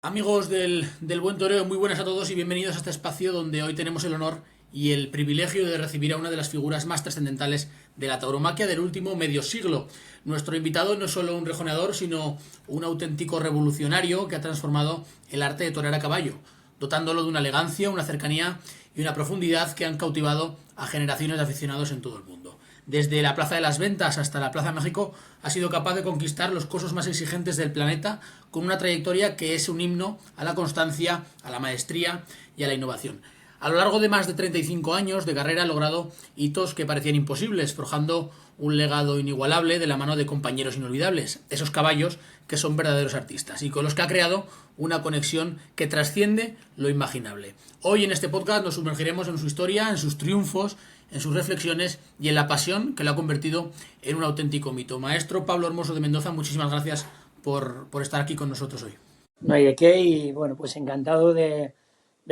Amigos del Buen Toreo, muy buenas a todos y bienvenidos a este espacio donde hoy tenemos el honor y el privilegio de recibir a una de las figuras más trascendentales de la tauromaquia del último medio siglo. Nuestro invitado no es solo un rejoneador, sino un auténtico revolucionario que ha transformado el arte de torear a caballo, dotándolo de una elegancia, una cercanía y una profundidad que han cautivado a generaciones de aficionados en todo el mundo. Desde la Plaza de las Ventas hasta la Plaza de México, ha sido capaz de conquistar los cosos más exigentes del planeta con una trayectoria que es un himno a la constancia, a la maestría y a la innovación. A lo largo de más de 35 años de carrera ha logrado hitos que parecían imposibles, forjando un legado inigualable de la mano de compañeros inolvidables, esos caballos que son verdaderos artistas y con los que ha creado una conexión que trasciende lo imaginable. Hoy en este podcast nos sumergiremos en su historia, en sus triunfos, en sus reflexiones y en la pasión que lo ha convertido en un auténtico mito. Maestro Pablo Hermoso de Mendoza, muchísimas gracias por estar aquí con nosotros hoy. No hay de qué y bueno, pues encantado de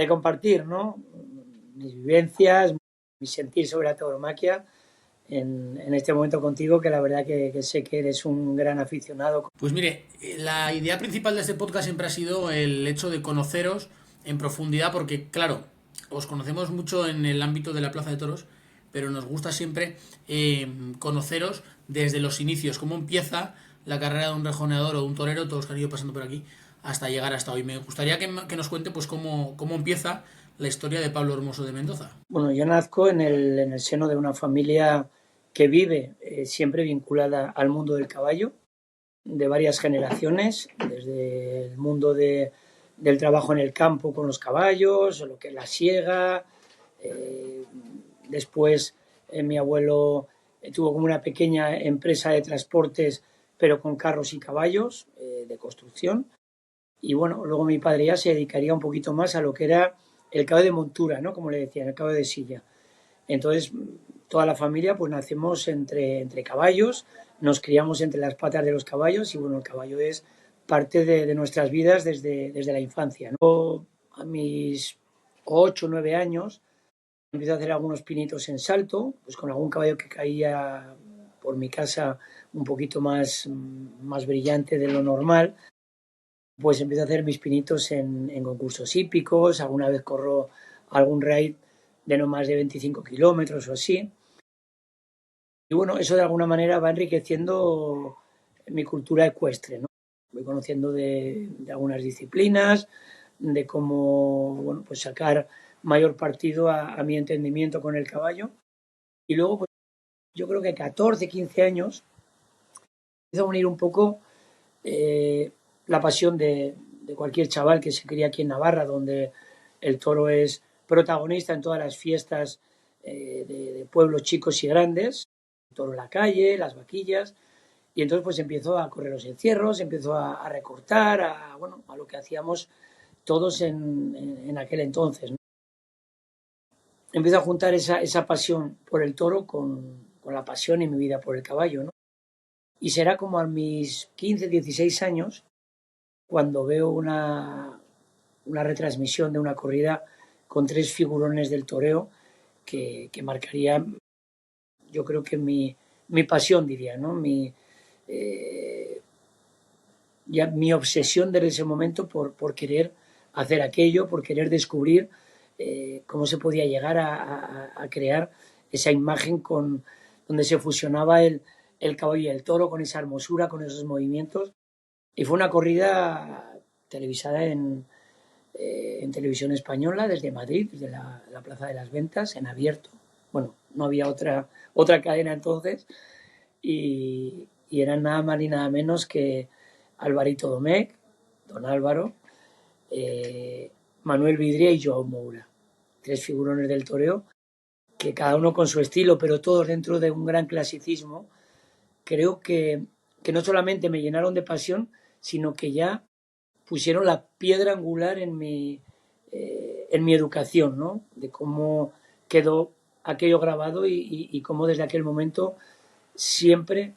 compartir, ¿no? Mis vivencias, mi sentir sobre la tauromaquia en este momento contigo, que la verdad que sé que eres un gran aficionado. Pues mire, la idea principal de este podcast siempre ha sido el hecho de conoceros en profundidad, porque claro, os conocemos mucho en el ámbito de la Plaza de Toros, pero nos gusta siempre conoceros desde los inicios, cómo empieza la carrera de un rejoneador o de un torero, todos los que han ido pasando por aquí, hasta llegar hasta hoy. Me gustaría que nos cuente pues cómo empieza la historia de Pablo Hermoso de Mendoza. Bueno, yo nazco en el seno de una familia que vive siempre vinculada al mundo del caballo, de varias generaciones, desde el mundo del trabajo en el campo con los caballos, lo que es la siega. Después mi abuelo tuvo como una pequeña empresa de transportes, pero con carros y caballos de construcción. Y bueno, luego mi padre ya se dedicaría un poquito más a lo que era el caballo de montura, ¿no? Como le decían, el caballo de silla. Entonces, toda la familia pues nacemos entre caballos, nos criamos entre las patas de los caballos y bueno, el caballo es parte de nuestras vidas desde la infancia, ¿no? A mis 8 o 9 años empiezo a hacer algunos pinitos en salto, pues con algún caballo que caía por mi casa un poquito más brillante de lo normal, pues empiezo a hacer mis pinitos en concursos hípicos, alguna vez corro algún raid de no más de 25 kilómetros o así. Y bueno, eso de alguna manera va enriqueciendo mi cultura ecuestre, ¿no? Voy conociendo de algunas disciplinas, de cómo, bueno, pues sacar mayor partido a mi entendimiento con el caballo. Y luego, pues yo creo que 14, 15 años, empiezo a unir un poco la pasión de cualquier chaval que se cría aquí en Navarra, donde el toro es protagonista en todas las fiestas de pueblos chicos y grandes, el toro en la calle, las vaquillas, y entonces pues empiezo a correr los encierros, empiezo a recortar, bueno, a lo que hacíamos todos en aquel entonces, ¿no? Empiezo a juntar esa pasión por el toro con la pasión y mi vida por el caballo, ¿no? Y será como a mis 15, 16 años cuando veo una retransmisión de una corrida con 3 figurones del toreo que marcaría, yo creo que mi pasión, diría, ¿no? Mi obsesión desde ese momento por querer hacer aquello, por querer descubrir cómo se podía llegar a crear esa imagen donde se fusionaba el caballo y el toro con esa hermosura, con esos movimientos. Y fue una corrida televisada en televisión española desde Madrid, desde la Plaza de las Ventas, en abierto. Bueno, no había otra cadena entonces y eran nada más ni nada menos que Alvarito Domecq, don Álvaro, Manuel Vidriera y Joao Moura. 3 figurones del toreo que cada uno con su estilo, pero todos dentro de un gran clasicismo. Creo que no solamente me llenaron de pasión, sino que ya pusieron la piedra angular en mi educación, ¿no? De cómo quedó aquello grabado y cómo desde aquel momento siempre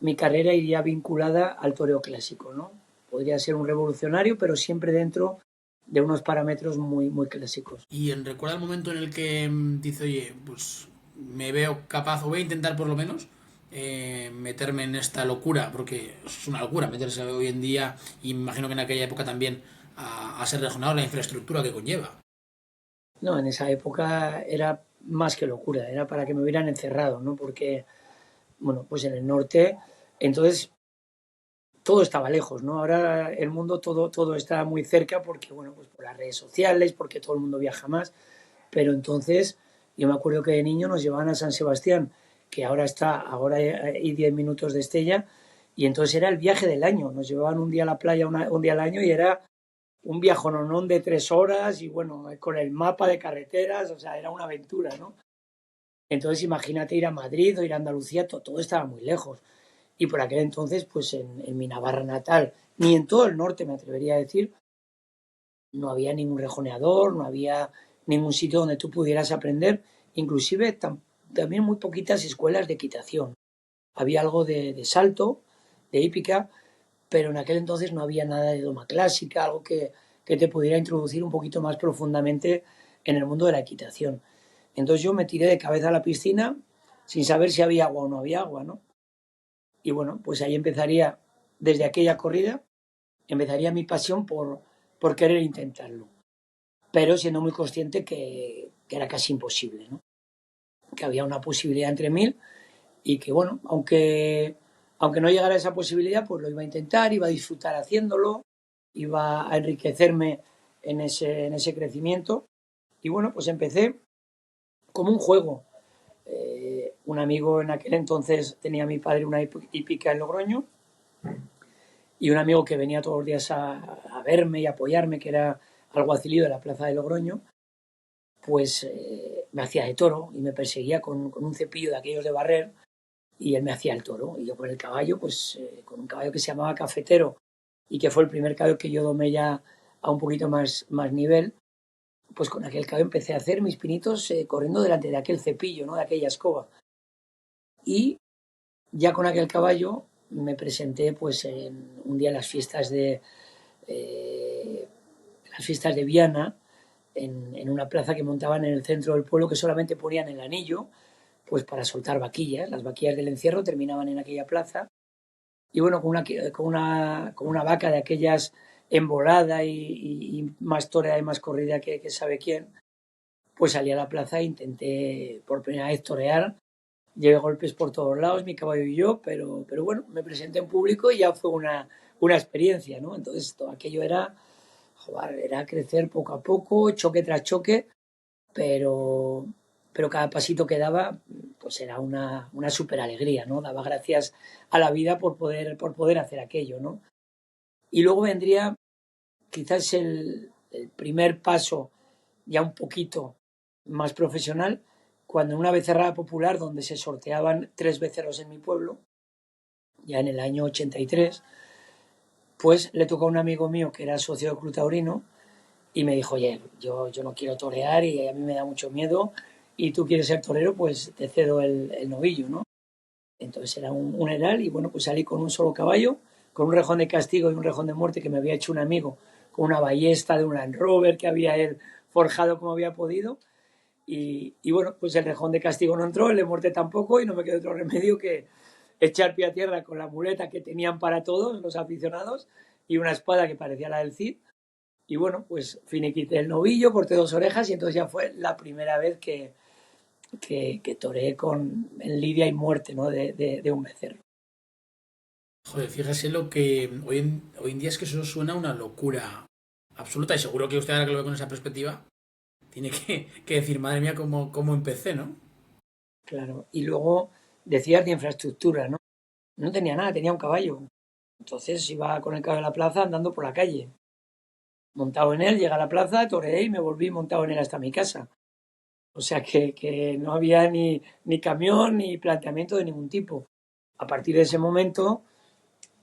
mi carrera iría vinculada al toreo clásico, ¿no? Podría ser un revolucionario, pero siempre dentro de unos parámetros muy, muy clásicos. ¿Y recuerda el momento en el que dice, oye, pues me veo capaz o voy a intentar por lo menos meterme en esta locura, porque es una locura meterse hoy en día, y me imagino que en aquella época también, a ser regional, la infraestructura que conlleva. No, en esa época era más que locura, era para que me hubieran encerrado, ¿no? Porque, bueno, pues en el norte, entonces todo estaba lejos, ¿no? Ahora el mundo todo está muy cerca porque, bueno, pues por las redes sociales, porque todo el mundo viaja más, pero entonces yo me acuerdo que de niño nos llevaban a San Sebastián, que ahora hay 10 minutos de Estella, y entonces era el viaje del año, nos llevaban un día a la playa, un día al año, y era un viajononón de 3 horas, y bueno, con el mapa de carreteras, o sea, era una aventura, ¿no? Entonces imagínate ir a Madrid o ir a Andalucía, todo estaba muy lejos. Y por aquel entonces, pues en mi Navarra natal, ni en todo el norte me atrevería a decir, no había ningún rejoneador, no había ningún sitio donde tú pudieras aprender, inclusive también muy poquitas escuelas de equitación. Había algo de salto, de hípica, pero en aquel entonces no había nada de doma clásica, algo que te pudiera introducir un poquito más profundamente en el mundo de la equitación. Entonces yo me tiré de cabeza a la piscina sin saber si había agua o no había agua, ¿no? Y bueno, pues ahí empezaría, desde aquella corrida, empezaría mi pasión por querer intentarlo, pero siendo muy consciente que era casi imposible, ¿no? Que había una posibilidad entre mil y que, bueno, aunque no llegara a esa posibilidad, pues lo iba a intentar, iba a disfrutar haciéndolo, iba a enriquecerme en ese crecimiento. Y bueno, pues empecé como un juego. Un amigo en aquel entonces tenía a mi padre una hípica en Logroño y un amigo que venía todos los días a verme y apoyarme, que era alguacilillo de la plaza de Logroño, pues me hacía de toro y me perseguía con un cepillo de aquellos de barrer y él me hacía el toro. Y yo con el caballo, pues con un caballo que se llamaba Cafetero y que fue el primer caballo que yo domé ya a un poquito más nivel, pues con aquel caballo empecé a hacer mis pinitos corriendo delante de aquel cepillo, ¿no? De aquella escoba. Y ya con aquel caballo me presenté pues un día en eh, las fiestas de Viana, en una plaza que montaban en el centro del pueblo que solamente ponían el anillo pues para soltar vaquillas. Las vaquillas del encierro terminaban en aquella plaza y bueno, con una vaca de aquellas embolada y más toreada y más corrida que sabe quién, pues salí a la plaza e intenté por primera vez torear. Llevé golpes por todos lados, mi caballo y yo, pero bueno, me presenté en público y ya fue una experiencia, ¿no? Entonces todo aquello era crecer poco a poco, choque tras choque, pero, pero cada pasito que daba, pues era una súper alegría, ¿no? Daba gracias a la vida por poder hacer aquello, ¿no? Y luego vendría quizás el primer paso ya un poquito más profesional, cuando en una becerrada popular donde se sorteaban 3 becerros en mi pueblo, ya en el año 83, pues le tocó a un amigo mío que era socio de Club Taurino y me dijo, oye, yo no quiero torear y a mí me da mucho miedo y tú quieres ser torero, pues te cedo el novillo, ¿no? Entonces era un heral y bueno, pues salí con un solo caballo, con un rejón de castigo y un rejón de muerte que me había hecho un amigo, con una ballesta de un Land Rover que había él forjado como había podido. Y bueno, pues el rejón de castigo no entró, el de muerte tampoco y no me quedó otro remedio que echar pie a tierra con la muleta que tenían para todos los aficionados y una espada que parecía la del Cid. Y bueno, pues finiquité el novillo, corté 2 orejas y entonces ya fue la primera vez que toreé en lidia y muerte, ¿no? de un becerro. Joder, fíjese lo que hoy en día es que eso suena una locura absoluta, y seguro que usted ahora que lo ve con esa perspectiva tiene que decir, madre mía, cómo empecé, ¿no? Claro. Y luego decías de infraestructura, ¿no? No tenía nada, tenía un caballo. Entonces iba con el caballo a la plaza andando por la calle. Montado en él, llegué a la plaza, toreé y me volví montado en él hasta mi casa. O sea que no había ni camión ni planteamiento de ningún tipo. A partir de ese momento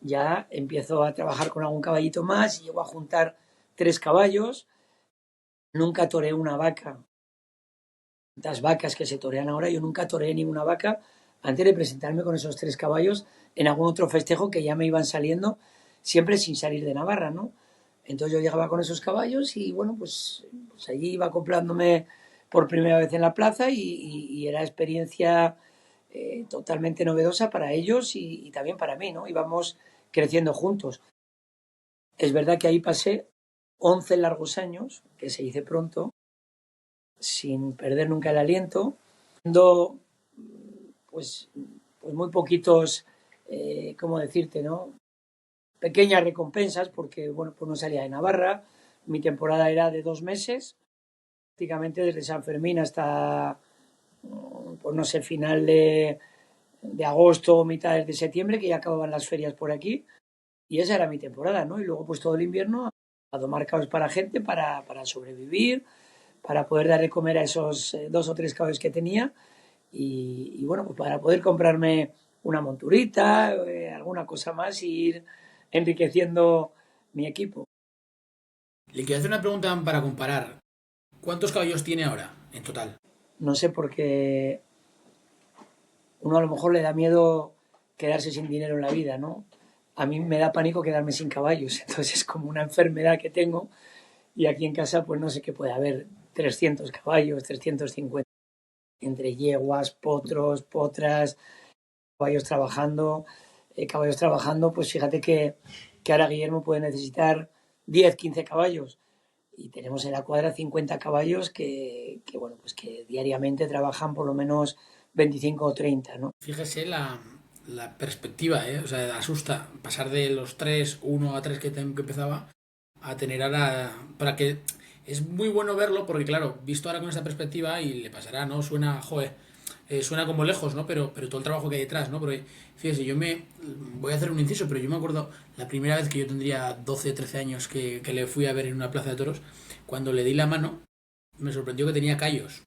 ya empiezo a trabajar con algún caballito más y llego a juntar 3 caballos. Nunca toreé una vaca. Las vacas que se torean ahora, yo nunca toreé ninguna vaca antes de presentarme con esos 3 caballos en algún otro festejo que ya me iban saliendo, siempre sin salir de Navarra, ¿no? Entonces yo llegaba con esos caballos y bueno, pues allí iba acoplándome por primera vez en la plaza y era experiencia totalmente novedosa para ellos y también para mí, ¿no? Íbamos creciendo juntos. Es verdad que ahí pasé 11 largos años, que se dice pronto, sin perder nunca el aliento, dando pues, pues muy poquitos, ¿cómo decirte, no? Pequeñas recompensas, porque bueno, pues no salía de Navarra, mi temporada era de 2 meses, prácticamente desde San Fermín hasta, pues no sé, final de agosto o mitades de septiembre, que ya acababan las ferias por aquí, y esa era mi temporada, ¿no? Y luego pues todo el invierno a domar cabos para gente, para sobrevivir, para poder dar de comer a esos 2 o 3 caballos que tenía y bueno, pues para poder comprarme una monturita, alguna cosa más y ir enriqueciendo mi equipo. Le quiero hacer una pregunta para comparar. ¿Cuántos caballos tiene ahora en total? No sé por qué uno a lo mejor le da miedo quedarse sin dinero en la vida, ¿no? A mí me da pánico quedarme sin caballos, entonces es como una enfermedad que tengo y aquí en casa pues no sé qué puede haber, 300 caballos, 350, entre yeguas, potros, potras, caballos trabajando, pues fíjate que ahora Guillermo puede necesitar 10 15 caballos y tenemos en la cuadra 50 caballos que bueno, pues que diariamente trabajan por lo menos 25 o 30, ¿no? Fíjese la perspectiva, ¿eh? O sea, asusta pasar de los 3 1 a 3 que empezaba, a tener ahora... Para que... Es muy bueno verlo porque, claro, visto ahora con esta perspectiva y le pasará, ¿no? Suena, joder, suena como lejos, ¿no? Pero todo el trabajo que hay detrás, ¿no? Porque, fíjese, yo me... Voy a hacer un inciso, pero yo me acuerdo la primera vez que yo tendría 12 13 años que le fui a ver en una plaza de toros, cuando le di la mano, me sorprendió que tenía callos,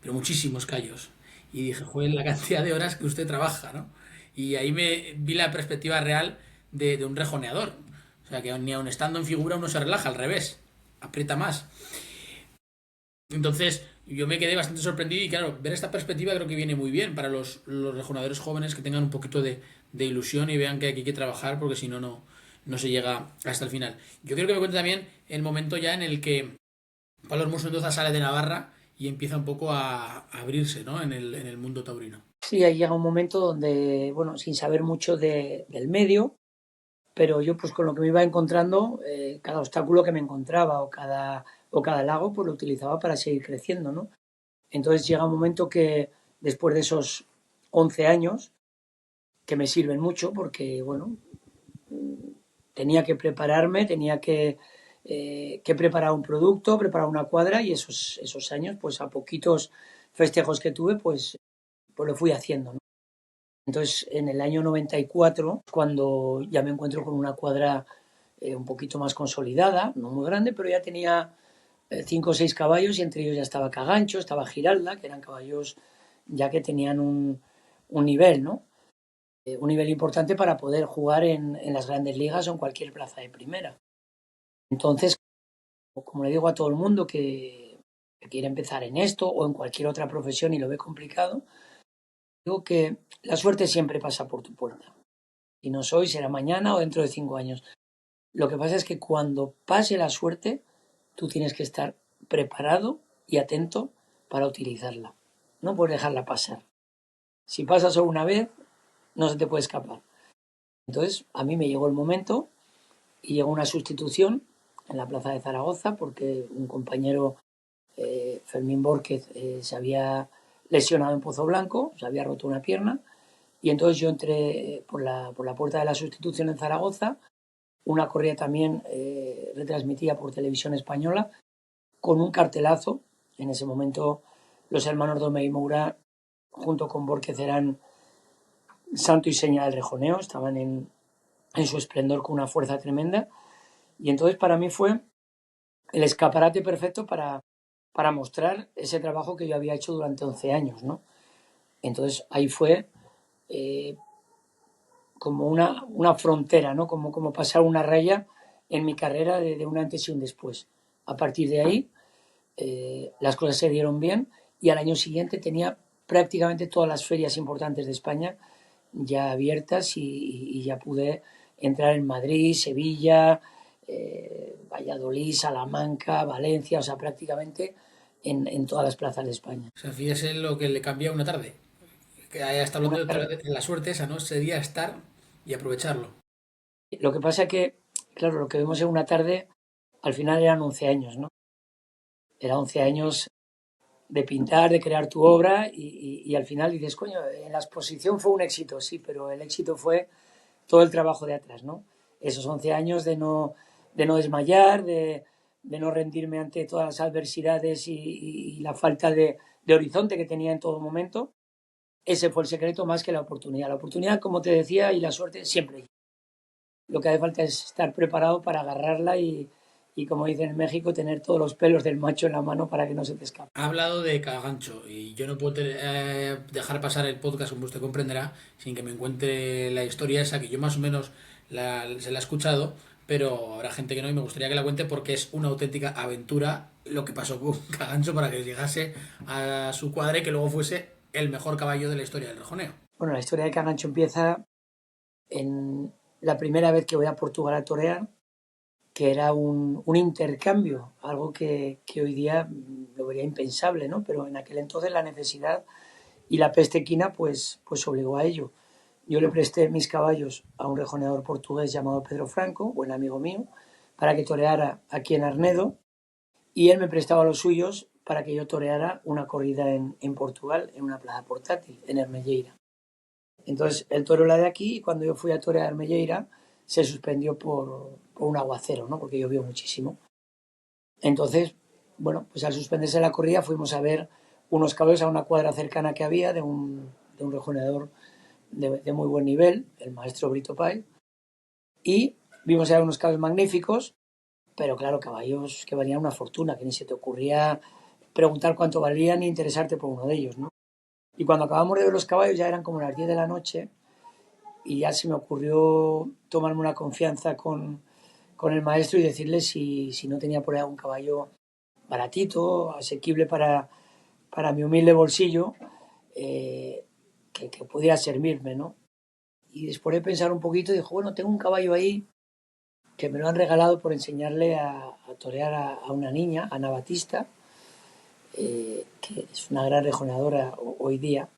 pero muchísimos callos. Y dije, joder, la cantidad de horas que usted trabaja, ¿no? Y ahí me vi la perspectiva real de un rejoneador. O sea, que ni aun estando en figura uno se relaja, al revés, aprieta más. Entonces, yo me quedé bastante sorprendido y claro, ver esta perspectiva creo que viene muy bien para los rejoneadores jóvenes que tengan un poquito de ilusión y vean que aquí hay que trabajar porque si no, no se llega hasta el final. Yo creo que me cuenta también el momento ya en el que Pablo Hermoso Mendoza sale de Navarra y empieza un poco a abrirse, ¿no? En el mundo taurino. Sí, ahí llega un momento donde, bueno, sin saber mucho del medio, pero yo pues con lo que me iba encontrando, cada obstáculo que me encontraba o cada lago, pues lo utilizaba para seguir creciendo, ¿no? Entonces llega un momento que después de esos 11 años, que me sirven mucho porque, bueno, tenía que prepararme, tenía que preparar un producto, preparar una cuadra y esos años, pues a poquitos festejos que tuve, pues lo fui haciendo, ¿no? Entonces, en el año 94, cuando ya me encuentro con una cuadra un poquito más consolidada, no muy grande, pero ya tenía 5 o 6 caballos y entre ellos ya estaba Cagancho, estaba Giralda, que eran caballos ya que tenían un nivel, ¿no? Un nivel importante para poder jugar en las grandes ligas o en cualquier plaza de primera. Entonces, como le digo a todo el mundo que quiere empezar en esto o en cualquier otra profesión y lo ve complicado, digo que la suerte siempre pasa por tu puerta. Si no hoy, será mañana o dentro de 5 años. Lo que pasa es que cuando pase la suerte, tú tienes que estar preparado y atento para utilizarla. No puedes dejarla pasar. Si pasa solo una vez, no se te puede escapar. Entonces, a mí me llegó el momento y llegó una sustitución en la plaza de Zaragoza porque un compañero, Fermín Borquez, se había lesionado en Pozo Blanco, se había roto una pierna y entonces yo entré por la puerta de la sustitución en Zaragoza, una corrida también retransmitida por Televisión Española, con un cartelazo. En ese momento los hermanos Domé y Moura, junto con Borquez, eran santo y seña del rejoneo, estaban en su esplendor con una fuerza tremenda. Y entonces para mí fue el escaparate perfecto para mostrar ese trabajo que yo había hecho durante 11 años, ¿no? Entonces ahí fue eh, como una frontera, ¿no? Como pasar una raya en mi carrera de un antes y un después. A partir de ahí, las cosas se dieron bien y al año siguiente tenía prácticamente todas las ferias importantes de España ya abiertas y ya pude entrar en Madrid, Sevilla, Valladolid, Salamanca, Valencia, o sea, prácticamente en todas las plazas de España. O sea, fíjese lo que le cambia una tarde. Que ahí está Una hablando otra tarde. vez de la suerte esa, ¿no? Sería estar y aprovecharlo. Lo que pasa que, claro, lo que vemos en una tarde, al final eran 11 años, ¿no? Era 11 años de pintar, de crear tu obra y al final dices, coño, en la exposición fue un éxito, sí, pero el éxito fue todo el trabajo de atrás, ¿no? Esos 11 años de no desmayar, de no rendirme ante todas las adversidades y la falta de horizonte que tenía en todo momento. Ese fue el secreto más que la oportunidad. La oportunidad, como te decía, y la suerte siempre. Lo que hace falta es estar preparado para agarrarla y como dicen en México, tener todos los pelos del macho en la mano para que no se te escape. Ha hablado de Cagancho y yo no puedo dejar pasar el podcast, como usted comprenderá, sin que me encuentre la historia esa que yo más o menos se la he escuchado, pero habrá gente que no y me gustaría que la cuente porque es una auténtica aventura lo que pasó con Cagancho para que llegase a su cuadra y que luego fuese el mejor caballo de la historia del rejoneo. Bueno, la historia de Cagancho empieza en la primera vez que voy a Portugal a torear, que era un intercambio, algo que hoy día lo vería impensable, ¿no? Pero en aquel entonces la necesidad y la peste equina pues obligó a ello. Yo le presté mis caballos a un rejoneador portugués llamado Pedro Franco, buen amigo mío, para que toreara aquí en Arnedo, y él me prestaba los suyos para que yo toreara una corrida en Portugal, en una plaza portátil, en Hermelleira. Entonces el toro era de aquí y cuando yo fui a torear Hermelleira se suspendió por un aguacero, ¿no? Porque llovió muchísimo. Entonces, bueno, pues al suspenderse la corrida fuimos a ver unos caballos a una cuadra cercana que había de un rejoneador de muy buen nivel, el maestro Brito Pai, y vimos ya unos caballos magníficos, pero claro, caballos que valían una fortuna, que ni se te ocurría preguntar cuánto valían ni interesarte por uno de ellos, ¿no? Y cuando acabamos de ver los caballos ya eran como las 10 de la noche y ya se me ocurrió tomarme una confianza con el maestro y decirle si no tenía por ahí algún caballo baratito, asequible para mi humilde bolsillo, que pudiera servirme, ¿no? Y después de pensar un poquito, dijo, bueno, tengo un caballo ahí que me lo han regalado por enseñarle a torear a una niña, Ana Batista, que es una gran rejoneadora hoy día,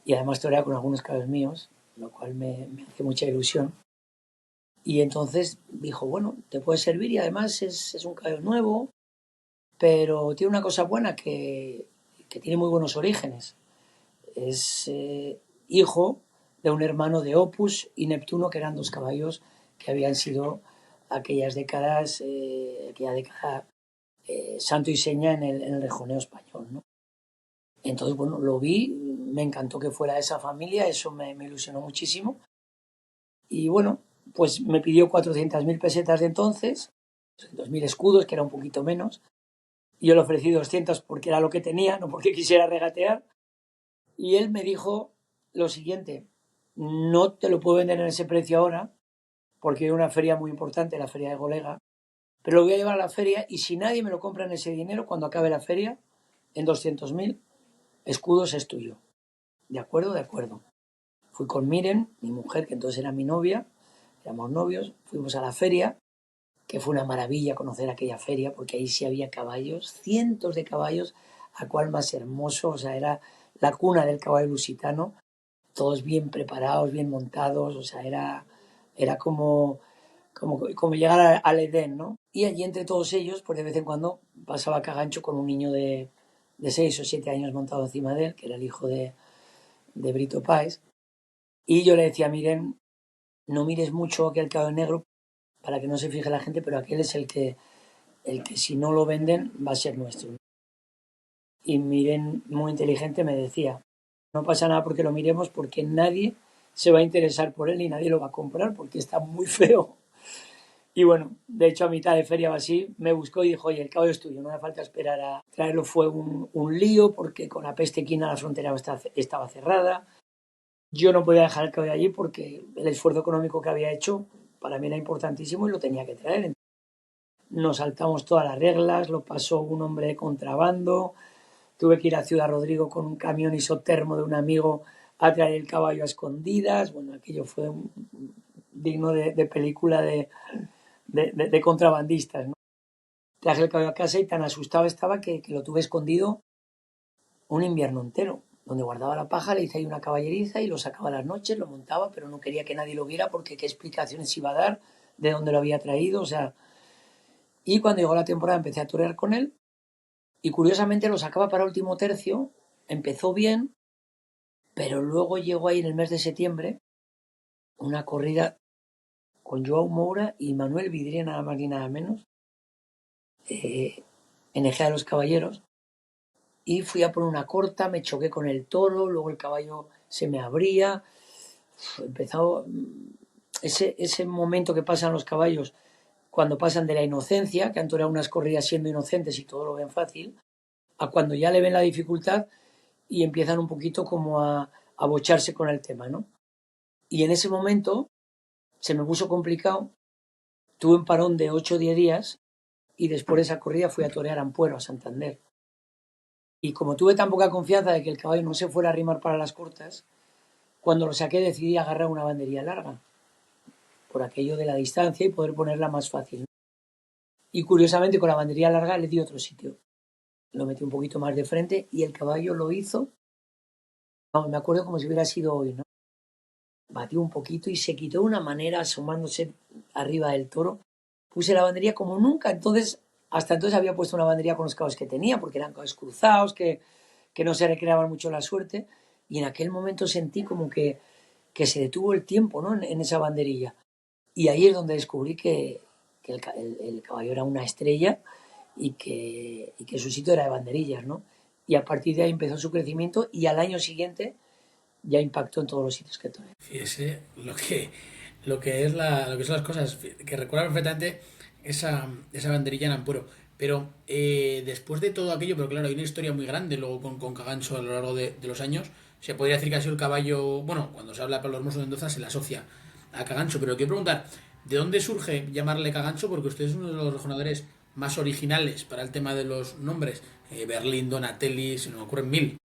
y además torea con algunos caballos míos, lo cual me hace mucha ilusión. Y entonces dijo, bueno, te puede servir y además es un caballo nuevo, pero tiene una cosa buena que tiene muy buenos orígenes. Es hijo de un hermano de Opus y Neptuno, que eran dos caballos que habían sido aquella década santo y seña en el rejoneo español, ¿no? Entonces, bueno, lo vi, me encantó que fuera de esa familia, eso me ilusionó muchísimo. Y bueno, pues me pidió 400.000 pesetas de entonces, 2.000 escudos, que era un poquito menos. Y yo le ofrecí 200 porque era lo que tenía, no porque quisiera regatear. Y él me dijo lo siguiente, no te lo puedo vender en ese precio ahora, porque hay una feria muy importante, la feria de Golega, pero lo voy a llevar a la feria y si nadie me lo compra en ese dinero, cuando acabe la feria, en 200.000 escudos es tuyo. ¿De acuerdo? De acuerdo. Fui con Miren, mi mujer, que entonces era mi novia, éramos novios, fuimos a la feria, que fue una maravilla conocer aquella feria, porque ahí sí había caballos, cientos de caballos, a cual más hermoso, o sea, era la cuna del caballo lusitano, todos bien preparados, bien montados, o sea, era como llegar al Edén, ¿no? Y allí entre todos ellos, pues de vez en cuando pasaba Cagancho con un niño de 6 o 7 años montado encima de él, que era el hijo de Brito Páez, y yo le decía, miren, no mires mucho aquel caballo negro para que no se fije la gente, pero aquel es el que si no lo venden va a ser nuestro. Y miren, muy inteligente, me decía, no pasa nada porque lo miremos porque nadie se va a interesar por él y nadie lo va a comprar porque está muy feo. Y bueno, de hecho a mitad de feria o así me buscó y dijo, oye, el caballo es tuyo, no hace falta esperar a traerlo. Fue un lío porque con la peste equina la frontera estaba cerrada. Yo no podía dejar el caballo allí porque el esfuerzo económico que había hecho para mí era importantísimo y lo tenía que traer. Nos saltamos todas las reglas, lo pasó un hombre de contrabando, tuve que ir a Ciudad Rodrigo con un camión isotermo de un amigo a traer el caballo a escondidas. Bueno, aquello fue digno de película de contrabandistas, ¿no? Traje el caballo a casa y tan asustado estaba que lo tuve escondido un invierno entero. donde guardaba la paja, le hice ahí una caballeriza y lo sacaba a las noches, lo montaba, pero no quería que nadie lo viera porque qué explicaciones iba a dar, de dónde lo había traído, o sea. Y cuando llegó la temporada empecé a torear con él y curiosamente lo sacaba para último tercio, empezó bien, pero luego llegó ahí en el mes de septiembre una corrida con Joao Moura y Manuel Vidriera, nada más ni nada menos, en Ejea de los Caballeros, y fui a por una corta, me choqué con el toro, luego el caballo se me abría, empezó ese momento que pasan los caballos cuando pasan de la inocencia, que han toreado unas corridas siendo inocentes y todo lo ven fácil, a cuando ya le ven la dificultad y empiezan un poquito como a bocharse con el tema, ¿no? Y en ese momento se me puso complicado, tuve un parón de 8 o 10 días y después de esa corrida fui a torear a Ampuero, a Santander. Y como tuve tan poca confianza de que el caballo no se fuera a arrimar para las cortas, cuando lo saqué decidí agarrar una banderilla larga, por aquello de la distancia y poder ponerla más fácil. Y curiosamente con la banderilla larga le di otro sitio. Lo metí un poquito más de frente y el caballo lo hizo. No, me acuerdo como si hubiera sido hoy, ¿no? Batió un poquito y se quitó de una manera asomándose arriba del toro. Puse la banderilla como nunca, entonces, hasta entonces había puesto una banderilla con los caballos que tenía, porque eran caballos cruzados, que no se recreaban mucho la suerte, y en aquel momento sentí como que se detuvo el tiempo, ¿no? En esa banderilla. Y ahí es donde descubrí que el caballo era una estrella y que su sitio era de banderillas, ¿no? Y a partir de ahí empezó su crecimiento y al año siguiente ya impactó en todos los sitios que toreé. Fíjese lo que son las cosas, que recuerda perfectamente esa banderilla en Ampuero. Pero después de todo aquello, pero claro, hay una historia muy grande luego con Cagancho a lo largo de los años. Se podría decir que ha sido el caballo, bueno, cuando se habla de Pablo Hermoso de Mendoza se le asocia a Cagancho, pero quiero preguntar, ¿de dónde surge llamarle Cagancho? Porque usted es uno de los rejonadores más originales para el tema de los nombres. Berlín, Donatelli, se me ocurren mil.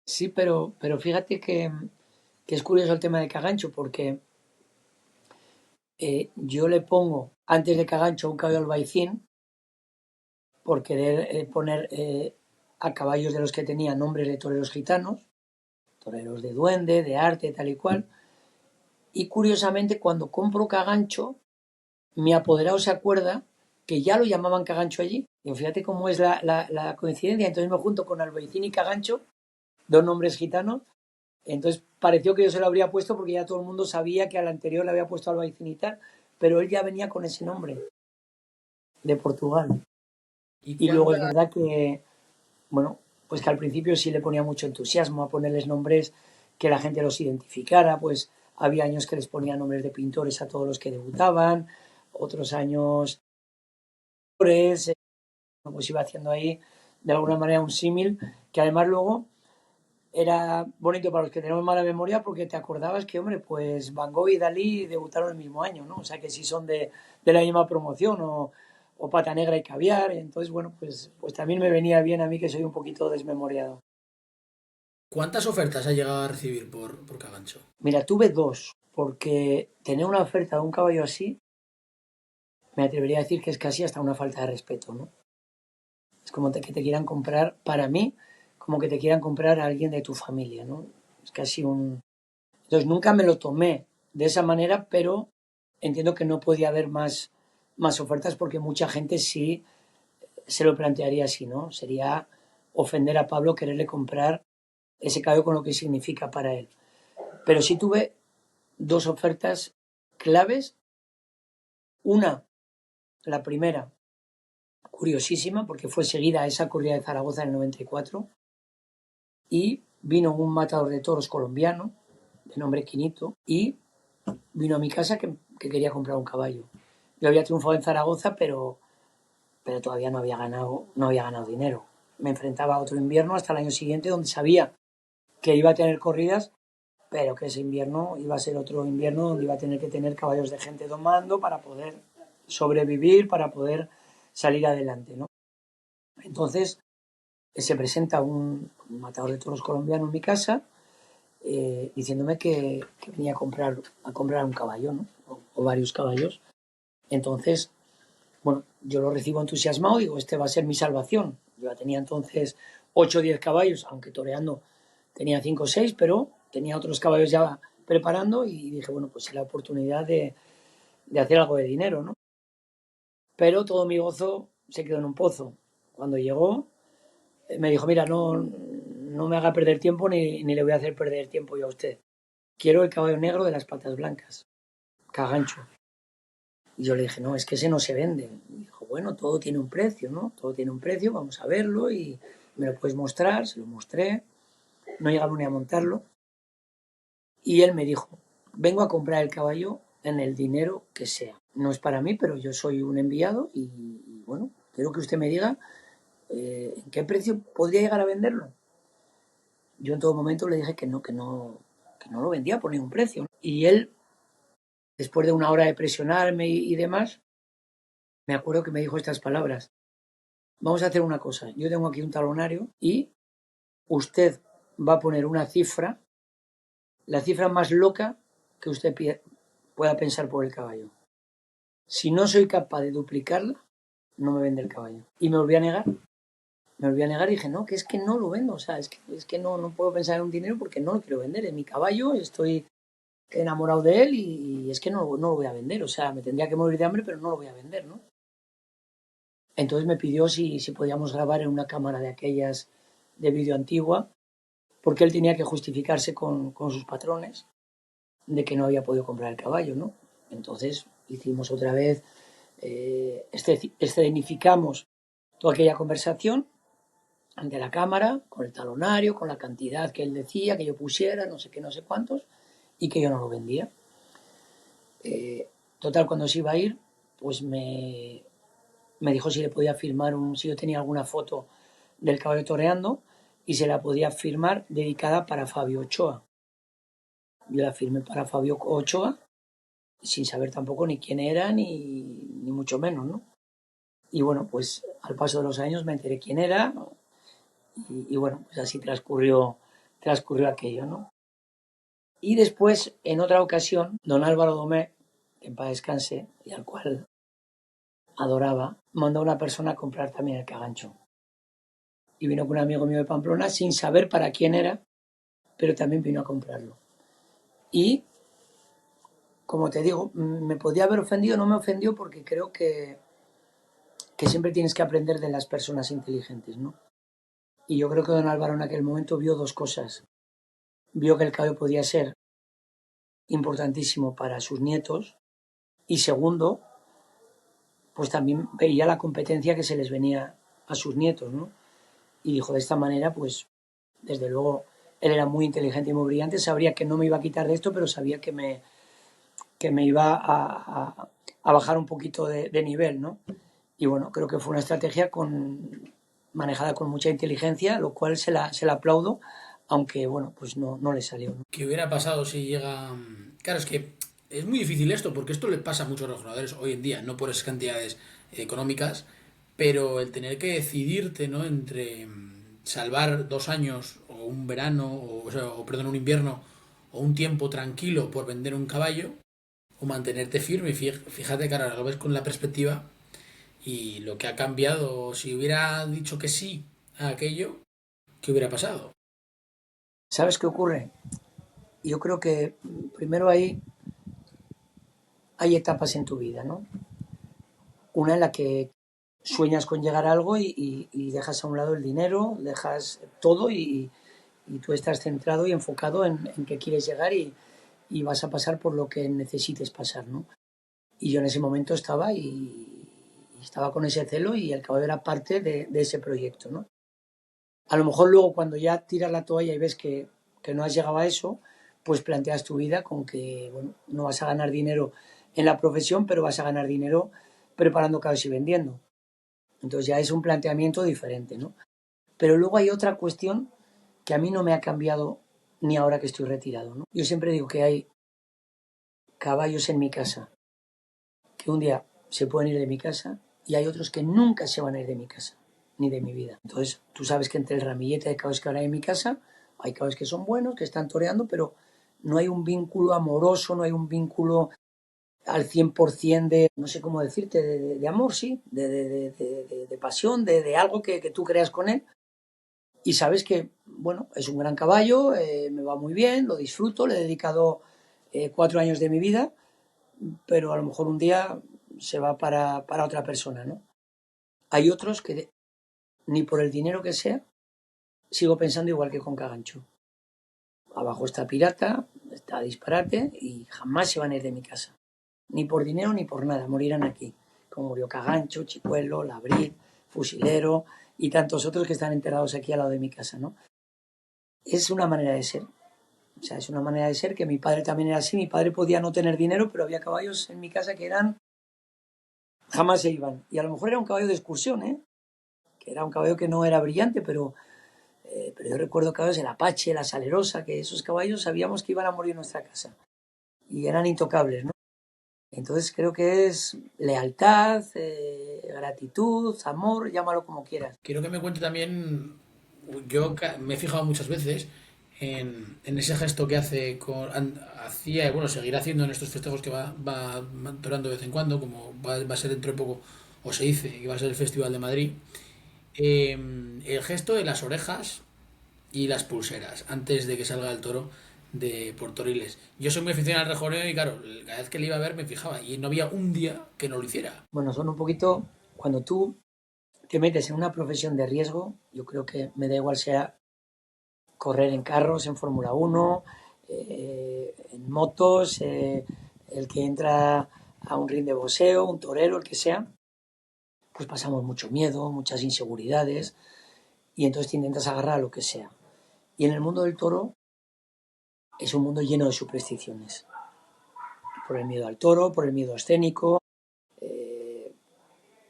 Sí, pero fíjate que es curioso el tema de Cagancho, porque yo le pongo antes de Cagancho un caballo albaicín por querer poner a caballos de los que tenía nombres de toreros gitanos, toreros de duende, de arte, tal y cual. Y curiosamente, cuando compro Cagancho, mi apoderado se acuerda que ya lo llamaban Cagancho allí. Y fíjate cómo es la coincidencia. Entonces me junto con Albaicín y Cagancho, dos nombres gitanos. Entonces pareció que yo se lo habría puesto porque ya todo el mundo sabía que al anterior le había puesto Albaicín y tal, pero él ya venía con ese nombre de Portugal. ¿Y Y luego cuánta, es verdad que, bueno, pues que al principio sí le ponía mucho entusiasmo a ponerles nombres que la gente los identificara, pues había años que les ponía nombres de pintores a todos los que debutaban, otros años pues iba haciendo ahí de alguna manera un símil que además luego era bonito para los que tenemos mala memoria porque te acordabas que, hombre, pues Van Gogh y Dalí debutaron el mismo año, ¿no? O sea que sí son de la misma promoción o Pata Negra y Caviar. Entonces, bueno, pues también me venía bien a mí que soy un poquito desmemoriado. ¿Cuántas ofertas ha llegado a recibir por Cagancho? Mira, tuve dos, porque tener una oferta de un caballo así, me atrevería a decir que es casi hasta una falta de respeto, ¿no? Es como que te quieran comprar, para mí, como que te quieran comprar a alguien de tu familia, ¿no? Es casi un... Entonces nunca me lo tomé de esa manera, pero entiendo que no podía haber más ofertas porque mucha gente sí se lo plantearía así, ¿no? Sería ofender a Pablo quererle comprar ese caballo con lo que significa para él. Pero sí tuve dos ofertas claves. Una, la primera, curiosísima, porque fue seguida a esa corrida de Zaragoza en el 94, y vino un matador de toros colombiano, de nombre Quinito, y vino a mi casa que quería comprar un caballo. Yo había triunfado en Zaragoza, pero todavía no había ganado dinero. Me enfrentaba a otro invierno hasta el año siguiente, donde sabía que iba a tener corridas, pero que ese invierno iba a ser otro invierno donde iba a tener que tener caballos de gente domando para poder sobrevivir, para poder salir adelante, ¿no? Entonces se presenta un matador de toros colombiano en mi casa diciéndome que venía a comprar un caballo, ¿no? O varios caballos. Entonces, bueno, yo lo recibo entusiasmado, digo, este va a ser mi salvación. Yo ya tenía entonces 8 o 10 caballos, aunque toreando Tenía 5 o 6, pero tenía otros caballos ya preparando y dije, bueno, pues es la oportunidad de hacer algo de dinero, ¿no? Pero todo mi gozo se quedó en un pozo. Cuando llegó, me dijo, mira, no me haga perder tiempo ni le voy a hacer perder tiempo yo a usted. Quiero el caballo negro de las patas blancas, Cagancho. Y yo le dije, no, es que ese no se vende. Y dijo, bueno, todo tiene un precio, ¿no? Todo tiene un precio, vamos a verlo y me lo puedes mostrar. Se lo mostré, no llegaba ni a montarlo. Y él me dijo, vengo a comprar el caballo en el dinero que sea. No es para mí, pero yo soy un enviado y bueno, quiero que usted me diga en qué precio podría llegar a venderlo. Yo en todo momento le dije que no lo vendía por ningún precio. Y él, después de una hora de presionarme y demás, me acuerdo que me dijo estas palabras. Vamos a hacer una cosa. Yo tengo aquí un talonario y usted va a poner una cifra, la cifra más loca que usted pueda pensar por el caballo. Si no soy capaz de duplicarla, no me vende el caballo. Y me volví a negar. Me volví a negar y dije, no, que es que no lo vendo. O sea, es que no puedo pensar en un dinero porque no lo quiero vender. Es mi caballo, estoy enamorado de él y es que no lo voy a vender. O sea, me tendría que morir de hambre, pero no lo voy a vender, ¿no? Entonces me pidió si podíamos grabar en una cámara de aquellas de vídeo antigua, porque él tenía que justificarse con sus patrones de que no había podido comprar el caballo, ¿no? Entonces hicimos otra vez, escenificamos toda aquella conversación ante la cámara, con el talonario, con la cantidad que él decía, que yo pusiera, no sé qué, no sé cuántos, y que yo no lo vendía. Total, cuando se iba a ir, pues me dijo si le podía firmar, si yo tenía alguna foto del caballo toreando, y se la podía firmar dedicada para Fabio Ochoa. Yo la firmé para Fabio Ochoa, sin saber tampoco ni quién era, ni mucho menos, ¿no? Y bueno, pues al paso de los años me enteré quién era, y bueno, pues así transcurrió aquello, ¿no? Y después, en otra ocasión, don Álvaro Domé, que en paz descanse, y al cual adoraba, mandó a una persona a comprar también el Cagancho. Y vino con un amigo mío de Pamplona sin saber para quién era, pero también vino a comprarlo. Y, como te digo, me podía haber ofendido, no me ofendió porque creo que siempre tienes que aprender de las personas inteligentes, ¿no? Y yo creo que don Álvaro en aquel momento vio dos cosas. Vio que el caballo podía ser importantísimo para sus nietos y segundo, pues también veía la competencia que se les venía a sus nietos, ¿no? Y dijo, de esta manera, pues, desde luego, él era muy inteligente y muy brillante, sabría que no me iba a quitar de esto, pero sabía que me iba a bajar un poquito de nivel, ¿no? Y bueno, creo que fue una estrategia manejada con mucha inteligencia, lo cual se la aplaudo, aunque bueno, pues no le salió, ¿no? ¿Qué hubiera pasado si llega...? Claro, es que es muy difícil esto, porque esto le pasa a muchos los jugadores hoy en día, no por esas cantidades económicas, pero el tener que decidirte, ¿no? Entre salvar 2 años, o un verano, o perdón, un invierno, o un tiempo tranquilo por vender un caballo, o mantenerte firme. Fíjate que ahora lo ves con la perspectiva y lo que ha cambiado. Si hubiera dicho que sí a aquello, ¿qué hubiera pasado? ¿Sabes qué ocurre? Yo creo que primero hay etapas en tu vida, ¿no? Una en la que sueñas con llegar a algo y dejas a un lado el dinero, dejas todo y tú estás centrado y enfocado en que quieres llegar y vas a pasar por lo que necesites pasar, ¿no? Y yo en ese momento estaba estaba con ese celo y el caballo era parte de ese proyecto, ¿no? A lo mejor luego cuando ya tiras la toalla y ves que no has llegado a eso, pues planteas tu vida con que, bueno, no vas a ganar dinero en la profesión, pero vas a ganar dinero preparando caballos y vendiendo. Entonces ya es un planteamiento diferente, ¿no? Pero luego hay otra cuestión que a mí no me ha cambiado ni ahora que estoy retirado, ¿no? Yo siempre digo que hay caballos en mi casa que un día se pueden ir de mi casa y hay otros que nunca se van a ir de mi casa, ni de mi vida. Entonces, tú sabes que entre el ramillete de caballos que ahora hay en mi casa, hay caballos que son buenos, que están toreando, pero no hay un vínculo amoroso, no hay un vínculo al 100% no sé cómo decirte, de amor, sí, de pasión, de algo que tú creas con él. y sabes que, bueno, es un gran caballo, me va muy bien, lo disfruto, le he dedicado 4 años de mi vida, pero a lo mejor un día se va para otra persona, ¿no? Hay otros que ni por el dinero que sea, sigo pensando igual que con Cagancho. Abajo está Pirata, está Disparate y jamás se van a ir de mi casa. Ni por dinero ni por nada, morirán aquí. Como murió Cagancho, Chicuelo, Labrid, Fusilero y tantos otros que están enterrados aquí al lado de mi casa, ¿no? Es una manera de ser. O sea, es una manera de ser que mi padre también era así. Mi padre podía no tener dinero, pero había caballos en mi casa que eran... jamás se iban. Y a lo mejor era un caballo de excursión, ¿eh? Que era un caballo que no era brillante, pero yo recuerdo caballos el Apache, la Salerosa, que esos caballos sabíamos que iban a morir en nuestra casa. Y eran intocables, ¿no? Entonces creo que es lealtad, gratitud, amor, llámalo como quieras. Quiero que me cuente también, me he fijado muchas veces en ese gesto que hace, hacía y bueno, seguirá haciendo en estos festejos que va torando de vez en cuando, como va a ser dentro de poco, o se dice que va a ser el Festival de Madrid. El gesto de las orejas y las pulseras antes de que salga el toro por Toriles. Yo soy muy aficionado al rejoneo y claro, cada vez que le iba a ver me fijaba y no había un día que no lo hiciera. Bueno, son un poquito, cuando tú te metes en una profesión de riesgo, yo creo que me da igual sea correr en carros, en Fórmula 1, en motos, el que entra a un ring de boxeo, un torero, el que sea, pues pasamos mucho miedo, muchas inseguridades y entonces te intentas agarrar a lo que sea. Y en el mundo del toro es un mundo lleno de supersticiones. Por el miedo al toro, por el miedo escénico,